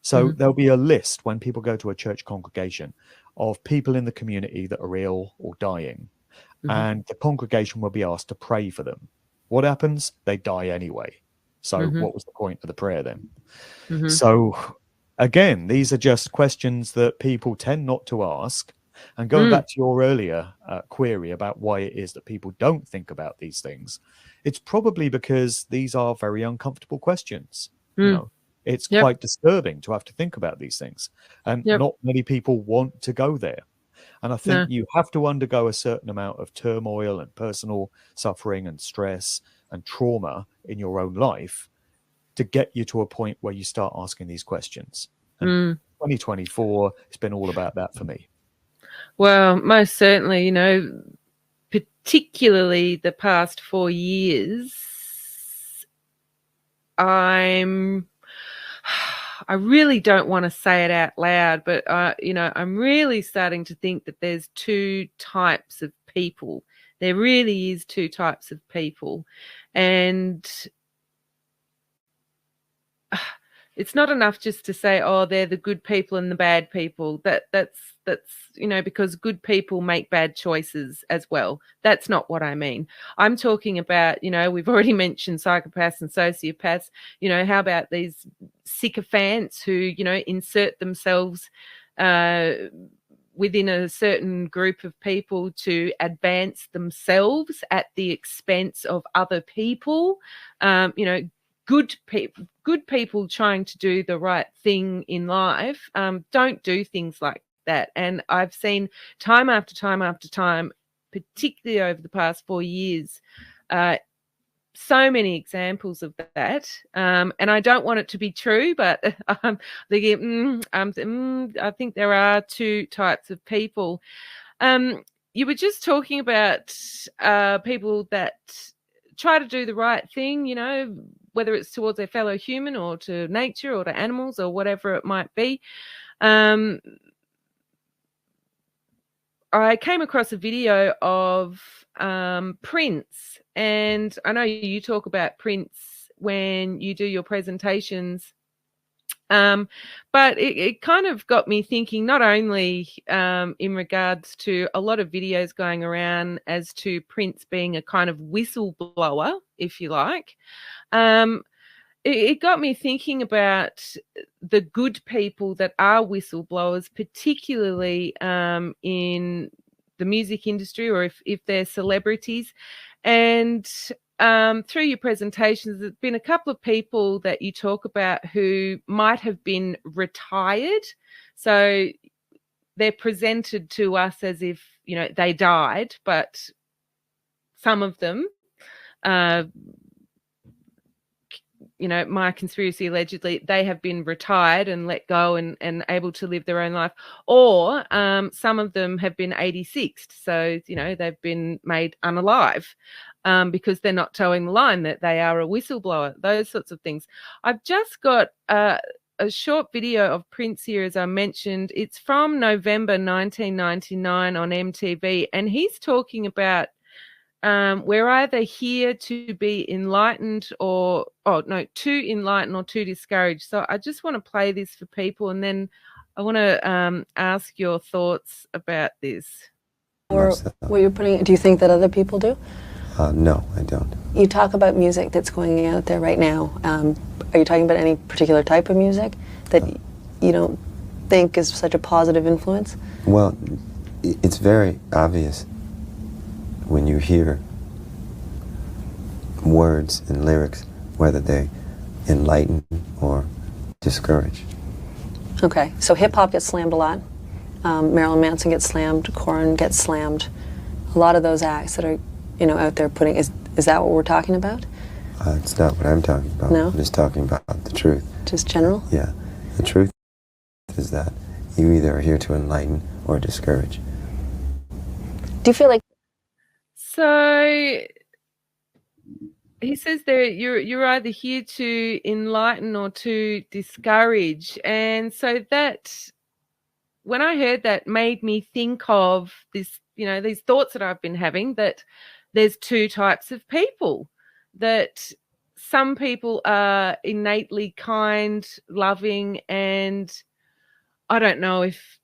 So there'll be a list when people go to a church congregation of people in the community that are ill or dying, and the congregation will be asked to pray for them. What happens? They die anyway. So what was the point of the prayer then? So again, these are just questions that people tend not to ask. And going back to your earlier query about why it is that people don't think about these things, it's probably because these are very uncomfortable questions. You know, it's quite disturbing to have to think about these things, and not many people want to go there. And I think you have to undergo a certain amount of turmoil and personal suffering and stress and trauma in your own life to get you to a point where you start asking these questions. And 2024, it's been all about that for me. Well, most certainly, you know, particularly the past 4 years, I really don't want to say it out loud, but you know, I'm really starting to think that there's 2 types of people. There really is 2 types of people, and It's not enough just to say, oh, they're the good people and the bad people. That's because good people make bad choices as well. That's not what I mean. I'm talking about, we've already mentioned psychopaths and sociopaths. How about these sycophants who, insert themselves within a certain group of people to advance themselves at the expense of other people. Good people trying to do the right thing in life don't do things like that. And I've seen time after time after time, particularly over the past 4 years, so many examples of that. And I don't want it to be true, but I think there are two types of people. You were just talking about people that try to do the right thing, whether it's towards their fellow human or to nature or to animals or whatever it might be. I came across a video of Prince, and I know you talk about Prince when you do your presentations, but it kind of got me thinking, not only in regards to a lot of videos going around as to Prince being a kind of whistleblower, if you like. It got me thinking about the good people that are whistleblowers, particularly in the music industry, or if they're celebrities. And through your presentations, there's been a couple of people that you talk about who might have been retired. So they're presented to us as if, they died, but some of them my conspiracy allegedly, they have been retired and let go and able to live their own life. Or some of them have been 86'd. So, they've been made unalive because they're not towing the line that they are a whistleblower, those sorts of things. I've just got a short video of Prince here, as I mentioned. It's from November 1999 on MTV, and he's talking about we're either here to be enlightened to enlighten or to discourage. So I just want to play this for people, and then I want to ask your thoughts about this. Or what you're putting, do you think that other people do? No, I don't. You talk about music that's going out there right now. Are you talking about any particular type of music that you don't think is such a positive influence? Well, it's very obvious when you hear words and lyrics, whether they enlighten or discourage. Okay, so hip-hop gets slammed a lot. Marilyn Manson gets slammed, Korn gets slammed. A lot of those acts that are, out there putting, is that what we're talking about? It's not what I'm talking about. No? I'm just talking about the truth. Just general? Yeah. The truth is that you either are here to enlighten or discourage. Do you feel like... So he says there you're either here to enlighten or to discourage. And so that, when I heard that, made me think of this, these thoughts that I've been having, that there's two types of people. That some people are innately kind, loving, and I don't know if,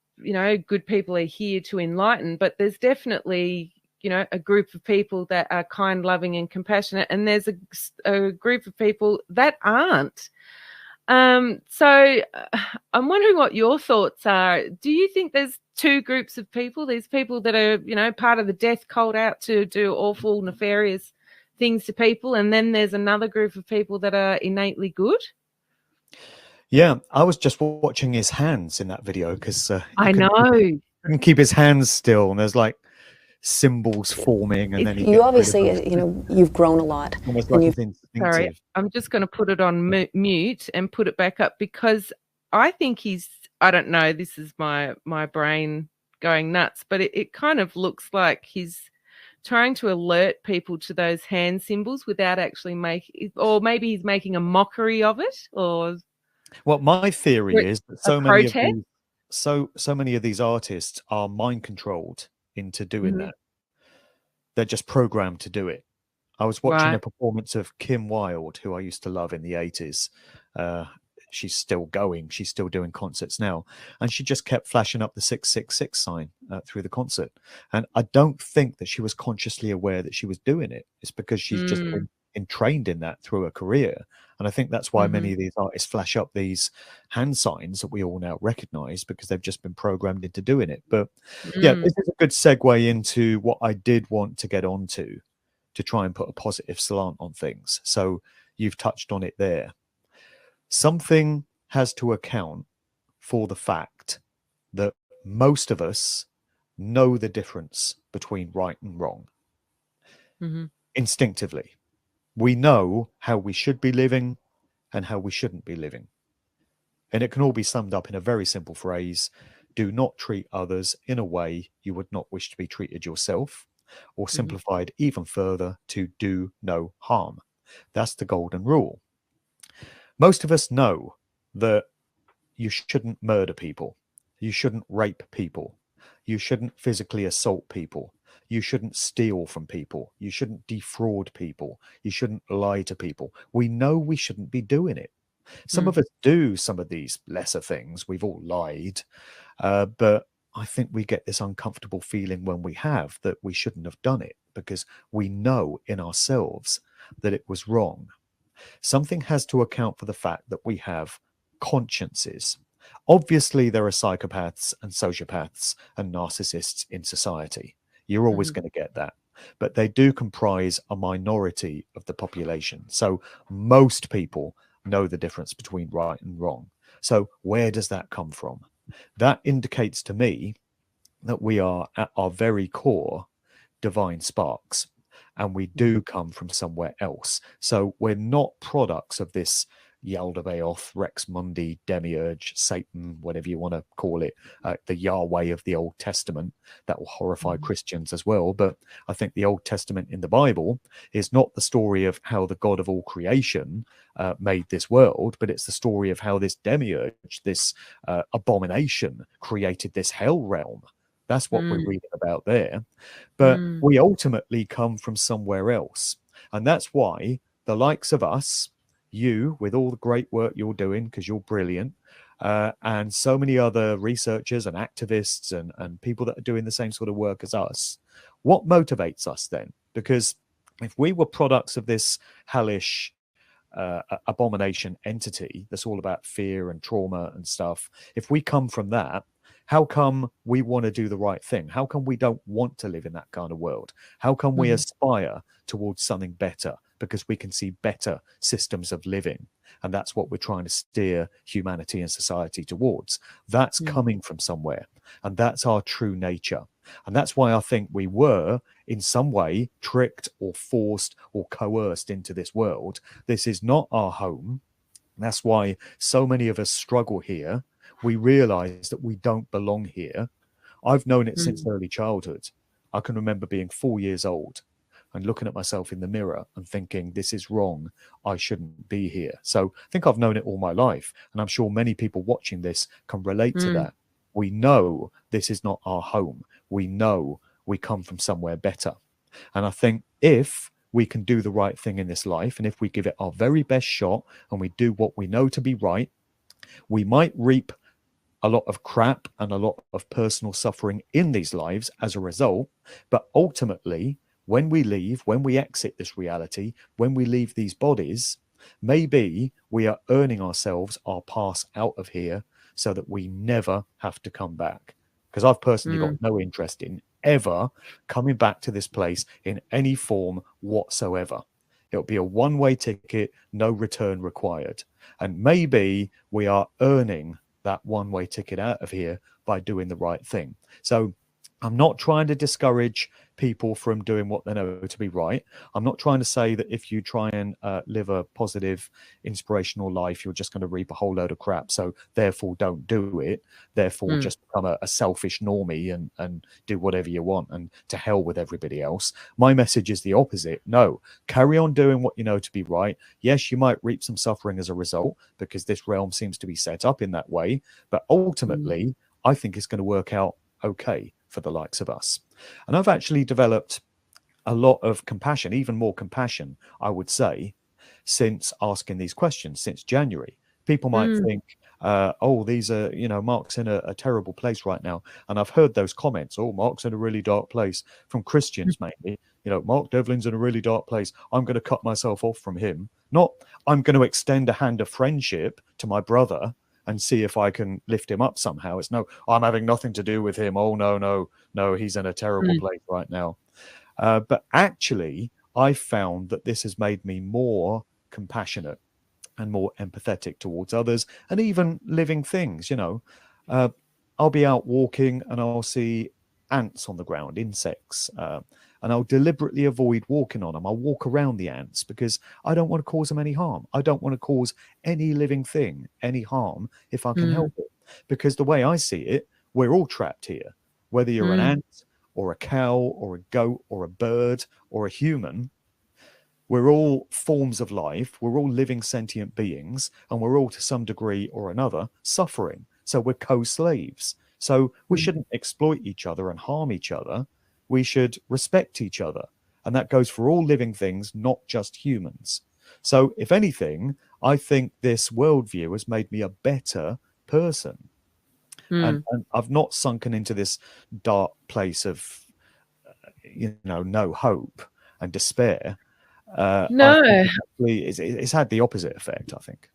good people are here to enlighten, but there's definitely, a group of people that are kind, loving, and compassionate, and there's a group of people that aren't. So I'm wondering what your thoughts are. Do you think there's two groups of people? These people that are, part of the death cult out to do awful, nefarious things to people, and then there's another group of people that are innately good? Yeah, I was just watching his hands in that video because I know. He couldn't keep his hands still, and there's like symbols forming, and then you obviously, you've grown a lot. Almost like sorry, I'm just going to put it on mute and put it back up, because I think I don't know, this is my brain going nuts, but it kind of looks like he's trying to alert people to those hand symbols without actually making, or maybe he's making a mockery of it, or... Well, my theory is that so many of these artists are mind controlled into doing that. They're just programmed to do it. I was watching a performance of Kim Wilde, who I used to love in the 80s. she's still going. She's still doing concerts now. And she just kept flashing up the 666 sign through the concert. And I don't think that she was consciously aware that she was doing it. It's because she's just been entrained in that through her career. And I think that's why many of these artists flash up these hand signs that we all now recognize, because they've just been programmed into doing it. But yeah, this is a good segue into what I did want to get onto, to try and put a positive slant on things. So you've touched on it there. Something has to account for the fact that most of us know the difference between right and wrong. Instinctively, we know how we should be living and how we shouldn't be living. And it can all be summed up in a very simple phrase: do not treat others in a way you would not wish to be treated yourself, or simplified even further, to do no harm. That's the golden rule. Most of us know that you shouldn't murder people, you shouldn't rape people, you shouldn't physically assault people, you shouldn't steal from people, you shouldn't defraud people, you shouldn't lie to people. We know we shouldn't be doing it. Some of us do some of these lesser things. We've all lied, but I think we get this uncomfortable feeling when we have, that we shouldn't have done it, because we know in ourselves that it was wrong. Something has to account for the fact that we have consciences. Obviously, there are psychopaths and sociopaths and narcissists in society. You're always going to get that. But they do comprise a minority of the population. So most people know the difference between right and wrong. So where does that come from? That indicates to me that we are at our very core divine sparks, and we do come from somewhere else. So we're not products of this Yaldabaoth, Rex Mundi, Demiurge, Satan, whatever you want to call it, the Yahweh of the Old Testament. That will horrify Christians as well. But I think the Old Testament in the Bible is not the story of how the God of all creation made this world, but it's the story of how this Demiurge, this abomination, created this hell realm. That's what we're reading about there. But we ultimately come from somewhere else. And that's why the likes of us, you, with all the great work you're doing, because you're brilliant, and so many other researchers and activists and people that are doing the same sort of work as us, what motivates us then? Because if we were products of this hellish abomination entity that's all about fear and trauma and stuff, if we come from that, how come we want to do the right thing? How come we don't want to live in that kind of world? How come we aspire towards something better? Because we can see better systems of living. And that's what we're trying to steer humanity and society towards. That's coming from somewhere. And that's our true nature. And that's why I think we were, in some way, tricked or forced or coerced into this world. This is not our home. That's why so many of us struggle here. We realize that we don't belong here. I've known it since early childhood. I can remember being 4 years old and looking at myself in the mirror and thinking, this is wrong, I shouldn't be here. So I think I've known it all my life. And I'm sure many people watching this can relate to that. We know this is not our home. We know we come from somewhere better. And I think if we can do the right thing in this life, and if we give it our very best shot and we do what we know to be right, we might reap a lot of crap and a lot of personal suffering in these lives as a result. But ultimately, when we leave, when we exit this reality, when we leave these bodies, maybe we are earning ourselves our pass out of here so that we never have to come back. Because I've personally got no interest in ever coming back to this place in any form whatsoever. It'll be a one-way ticket, no return required. And maybe we are earning that one-way ticket out of here by doing the right thing. So I'm not trying to discourage people from doing what they know to be right. I'm not trying to say that if you try and live a positive, inspirational life, you're just going to reap a whole load of crap. So therefore, don't do it. Therefore, just become a selfish normie and do whatever you want and to hell with everybody else. My message is the opposite. No, carry on doing what you know to be right. Yes, you might reap some suffering as a result because this realm seems to be set up in that way. But ultimately, I think it's going to work out okay for the likes of us. And I've actually developed a lot of compassion, even more compassion, I would say, since asking these questions, since January, People might think, oh, these are, Mark's in a terrible place right now. And I've heard those comments, oh, Mark's in a really dark place, from Christians mainly. Mark Devlin's in a really dark place. I'm going to cut myself off from him. Not, I'm going to extend a hand of friendship to my brother and see if I can lift him up somehow. It's no, I'm having nothing to do with him. Oh, no, he's in a terrible place right now. But actually, I found that this has made me more compassionate and more empathetic towards others and even living things. I'll be out walking and I'll see ants on the ground, insects, and I'll deliberately avoid walking on them. I'll walk around the ants because I don't want to cause them any harm. I don't want to cause any living thing any harm if I can help it. Because the way I see it, we're all trapped here. Whether you're an ant or a cow or a goat or a bird or a human, we're all forms of life. We're all living sentient beings, and we're all to some degree or another suffering. So we're co-slaves. So we shouldn't exploit each other and harm each other. We should respect each other. And that goes for all living things, not just humans. So if anything, I think this worldview has made me a better person. And I've not sunken into this dark place of, no hope and despair. No, it's had the opposite effect, I think.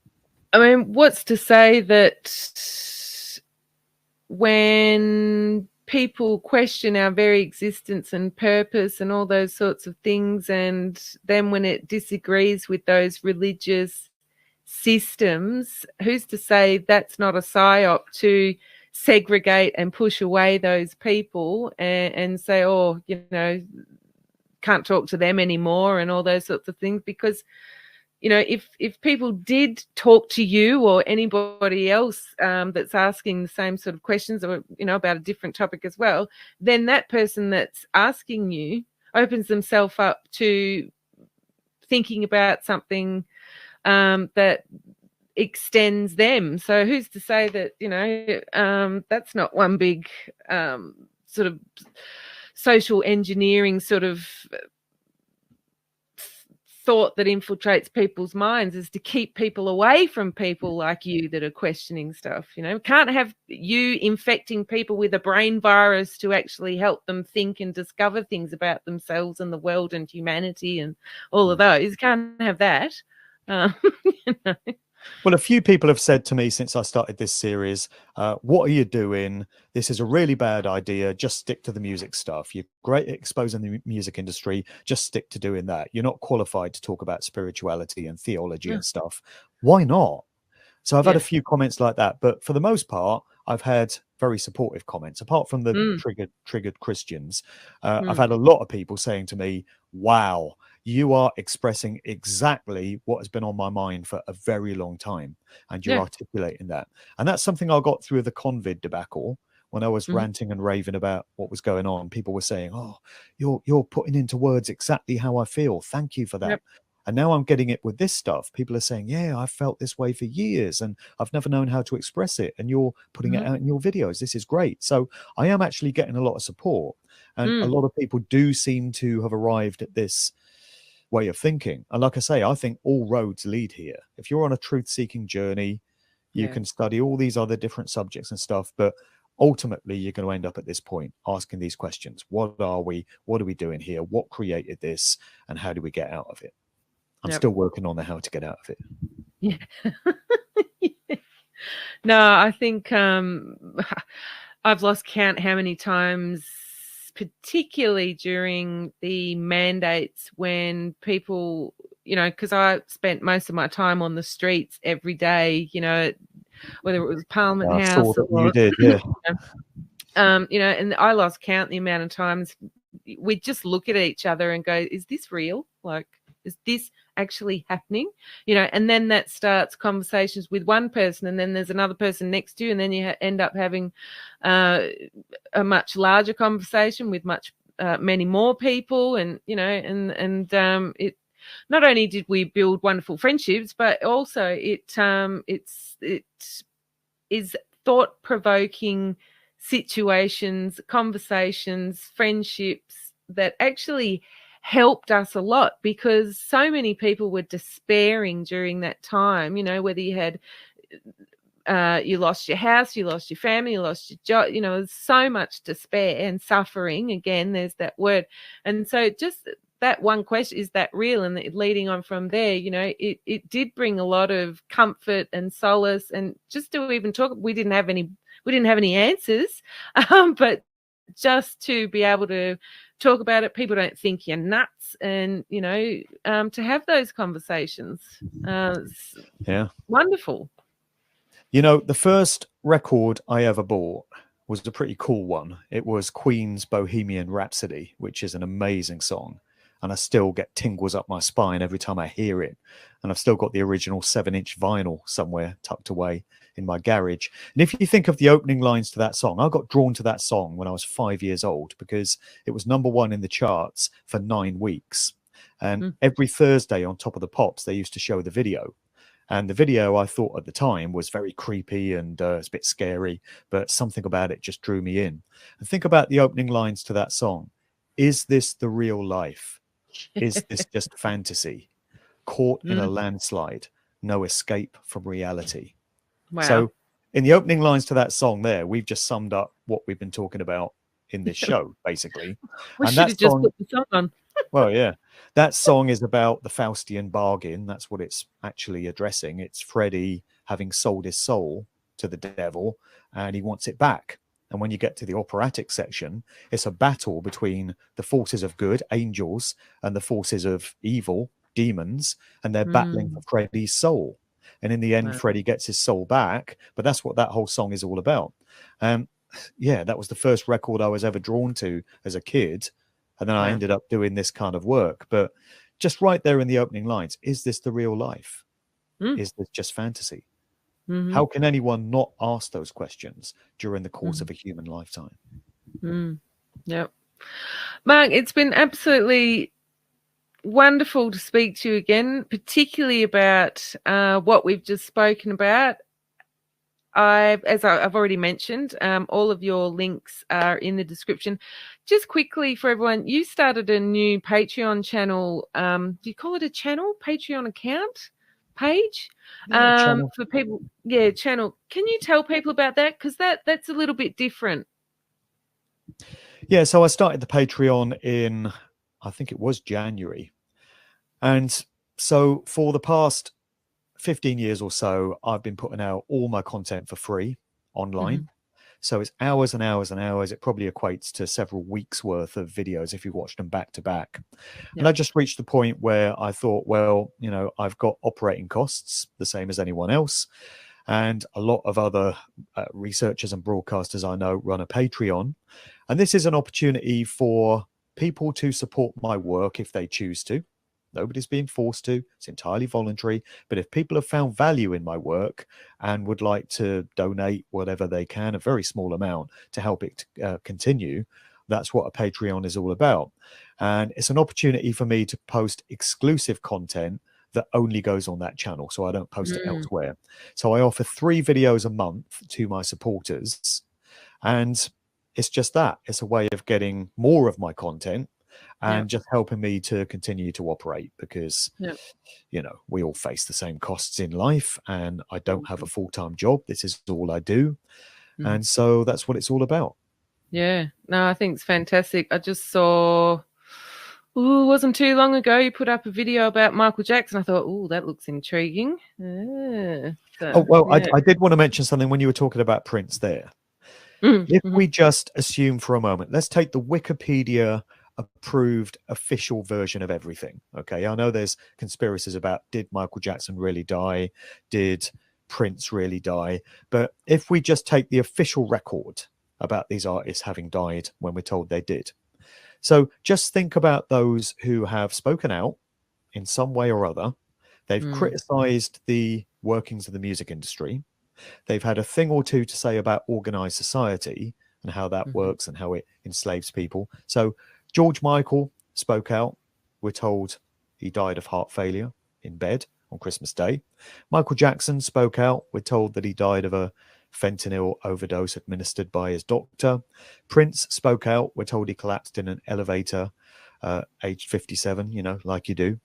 I mean, what's to say that when people question our very existence and purpose and all those sorts of things, and then when it disagrees with those religious systems, who's to say that's not a psyop to segregate and push away those people and say, oh, can't talk to them anymore and all those sorts of things? Because if people did talk to you or anybody else that's asking the same sort of questions or about a different topic as well, then that person that's asking you opens themselves up to thinking about something that extends them. So who's to say that that's not one big sort of social engineering sort of thought that infiltrates people's minds, is to keep people away from people like you that are questioning stuff. Can't have you infecting people with a brain virus to actually help them think and discover things about themselves and the world and humanity and all of those. Can't have that. Well, a few people have said to me since I started this series, what are you doing? This is a really bad idea. Just stick to the music stuff. You're great at exposing the music industry. Just stick to doing that. You're not qualified to talk about spirituality and theology and stuff. Why not? So I've had a few comments like that. But for the most part, I've had very supportive comments, apart from the triggered Christians. I've had a lot of people saying to me, wow, you are expressing exactly what has been on my mind for a very long time. And you're articulating that. And that's something I got through the Convid debacle. When I was ranting and raving about what was going on, people were saying, oh, you're putting into words exactly how I feel. Thank you for that. And now I'm getting it with this stuff. People are saying, yeah, I've felt this way for years and I've never known how to express it. And you're putting it out in your videos. This is great. So I am actually getting a lot of support. And a lot of people do seem to have arrived at this way of thinking. And like I say, I think all roads lead here. If you're on a truth-seeking journey, you can study all these other different subjects and stuff. But ultimately, you're going to end up at this point asking these questions. What are we? What are we doing here? What created this? And how do we get out of it? I'm still working on the how to get out of it. Yeah. No, I think I've lost count how many times, particularly during the mandates, when people, because I spent most of my time on the streets every day, whether it was Parliament House or you did, yeah. And I lost count the amount of times we just look at each other and go, is this real? Like, is this actually happening? And then that starts conversations with one person, and then there's another person next to you, and then you end up having a much larger conversation with many more people, and it not only did we build wonderful friendships, but also it is thought-provoking situations, conversations, friendships that actually helped us a lot, because so many people were despairing during that time, whether you had you lost your house, you lost your family, you lost your job. You know, there's so much despair and suffering. Again, there's that word. And so just that one question, is that real? And leading on from there, you know, it did bring a lot of comfort and solace. And just to even talk, we didn't have any answers, but just to be able to talk about it, people don't think you're nuts, and you know, to have those conversations, Yeah, wonderful. you know, the first record I ever bought was a pretty cool one. It was Queen's Bohemian Rhapsody, which is an amazing song, and I still get tingles up my spine every time I hear it. And I've still got the original 7-inch vinyl somewhere tucked away in my garage. And if you think of the opening lines to that song, I got drawn to that song when I was 5 years old because it was #1 in the charts for 9 weeks. And every Thursday on Top of the Pops, they used to show the video. And the video, I thought at the time, was very creepy and it's a bit scary, but something about it just drew me in. And think about the opening lines to that song. Is this the real life? Is this just fantasy? Caught in a landslide, no escape from reality. Wow. So in the opening lines to that song there, we've just summed up what we've been talking about in this show, basically. We And should that have just song, put the song on. well, yeah, that song is about the Faustian bargain. That's what it's actually addressing. It's Freddie having sold his soul to the devil and he wants it back. And when you get to the operatic section, it's a battle between the forces of good, angels, and the forces of evil, demons, and they're battling for Freddie's soul. And in the end, Freddie gets his soul back. But that's what that whole song is all about. Yeah, that was the first record I was ever drawn to as a kid. And then I ended up doing this kind of work. But just right there in the opening lines, is this the real life? Is this just fantasy? How can anyone not ask those questions during the course of a human lifetime? Yep. Mark, it's been absolutely wonderful to speak to you again, particularly about what we've just spoken about. As I've already mentioned, all of your links are in the description. Just quickly for everyone, you started a new Patreon channel. Do you call it a channel? Patreon account? Page? Channel. For people. Yeah, channel. Can you tell people about that? Because that's a little bit different. Yeah, so I started the Patreon in, I think it was January. And so for the past 15 years or so, I've been putting out all my content for free online. So it's hours and hours and hours. It probably equates to several weeks worth of videos if you watched them back to back. And I just reached the point where I thought, well, you know, I've got operating costs the same as anyone else. And a lot of other researchers and broadcasters I know run a Patreon. And this is an opportunity for people to support my work if they choose to. Nobody's being forced to. It's entirely voluntary. But if people have found value in my work and would like to donate whatever they can, a very small amount, to help it continue, that's what a Patreon is all about. And it's an opportunity for me to post exclusive content that only goes on that channel, so I don't post it elsewhere. So I offer 3 videos a month to my supporters. And it's just that. It's a way of getting more of my content and just helping me to continue to operate because, you know, we all face the same costs in life and I don't have a full-time job. This is all I do. And so that's what it's all about. Yeah. No, I think it's fantastic. I just saw, wasn't too long ago, you put up a video about Michael Jackson. I thought, that looks intriguing. I did want to mention something when you were talking about Prince there. If we just assume for a moment, let's take the Wikipedia approved official version of everything. Okay, I know there's conspiracies about, did Michael Jackson really die? Did Prince really die? But if we just take the official record about these artists having died when we're told they did. So just think about those who have spoken out in some way or other. They've criticized the workings of the music industry. They've had a thing or two to say about organized society and how that works and how it enslaves people. So George Michael spoke out. We're told he died of heart failure in bed on Christmas Day. Michael Jackson spoke out. We're told that he died of a fentanyl overdose administered by his doctor. Prince spoke out. We're told he collapsed in an elevator, aged 57, you know, like you do.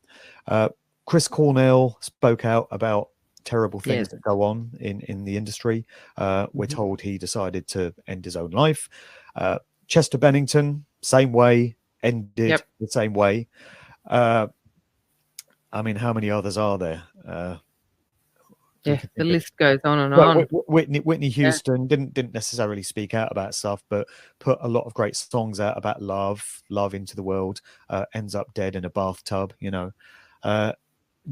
Chris Cornell spoke out about terrible things Yes. that go on in the industry. We're told he decided to end his own life. Chester Bennington, same way, ended the same way. I mean, how many others are there? The list goes on and on. Whitney Houston didn't necessarily speak out about stuff, but put a lot of great songs out about love into the world. Ends up dead in a bathtub, you know.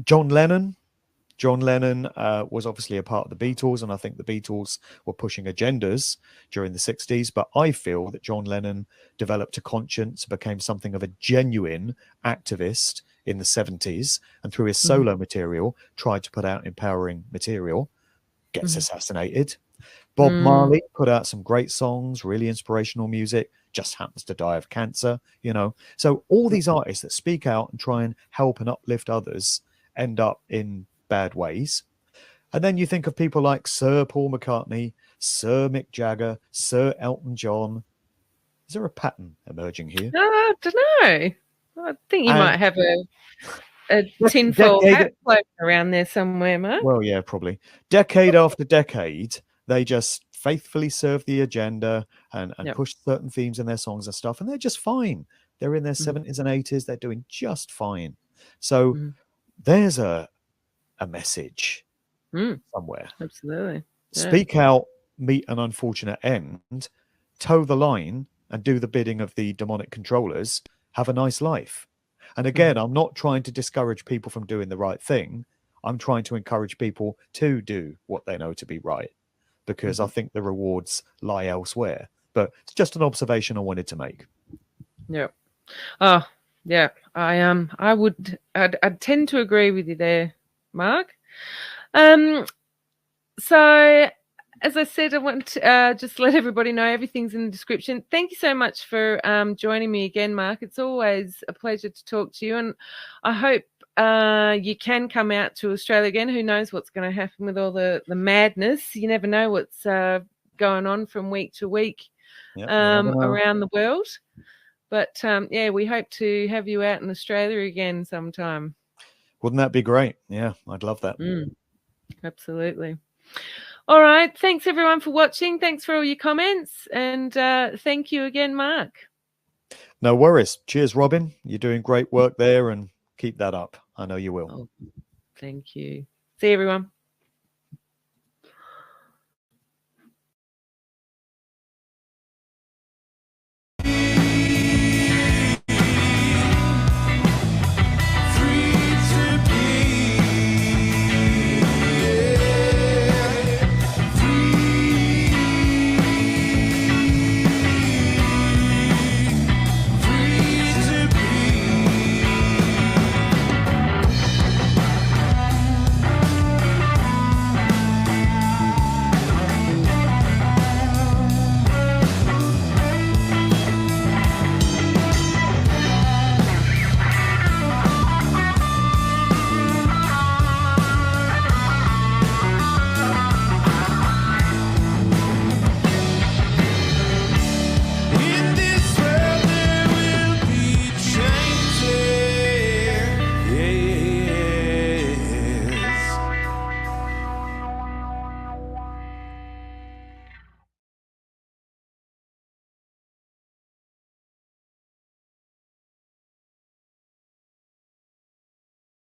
John Lennon was obviously a part of the Beatles, and I think the Beatles were pushing agendas during the 60s, but I feel that John Lennon developed a conscience, became something of a genuine activist in the 70s, and through his solo material tried to put out empowering material, gets assassinated. Bob Marley put out some great songs, really inspirational music, just happens to die of cancer, you know. So all these artists that speak out and try and help and uplift others end up in bad ways. And then you think of people like Sir Paul McCartney, Sir Mick Jagger, Sir Elton John. Is there a pattern emerging here? I don't know. I think you might have a tinfoil hat floating around there somewhere, Mark. Well, yeah, probably. Decade after decade, they just faithfully serve the agenda and push certain themes in their songs and stuff, and they're just fine. They're in their 70s and 80s. They're doing just fine. So there's a message somewhere. Absolutely. Speak out, meet an unfortunate end, toe the line, and do the bidding of the demonic controllers. Have a nice life. And again, I'm not trying to discourage people from doing the right thing. I'm trying to encourage people to do what they know to be right, because I think the rewards lie elsewhere. But it's just an observation I wanted to make. Yeah. Oh, yeah. I'd tend to agree with you there, Mark. So, as I said, I want to just let everybody know everything's in the description. Thank you so much for joining me again, Mark. It's always a pleasure to talk to you, and I hope you can come out to Australia again. Who knows what's going to happen with all the madness? You never know what's going on from week to week around the world. But we hope to have you out in Australia again sometime. Wouldn't that be great? Yeah, I'd love that. Absolutely. All right. Thanks, everyone, for watching. Thanks for all your comments. And thank you again, Mark. No worries. Cheers, Robyn. You're doing great work there, and keep that up. I know you will. Oh, thank you. See you, everyone.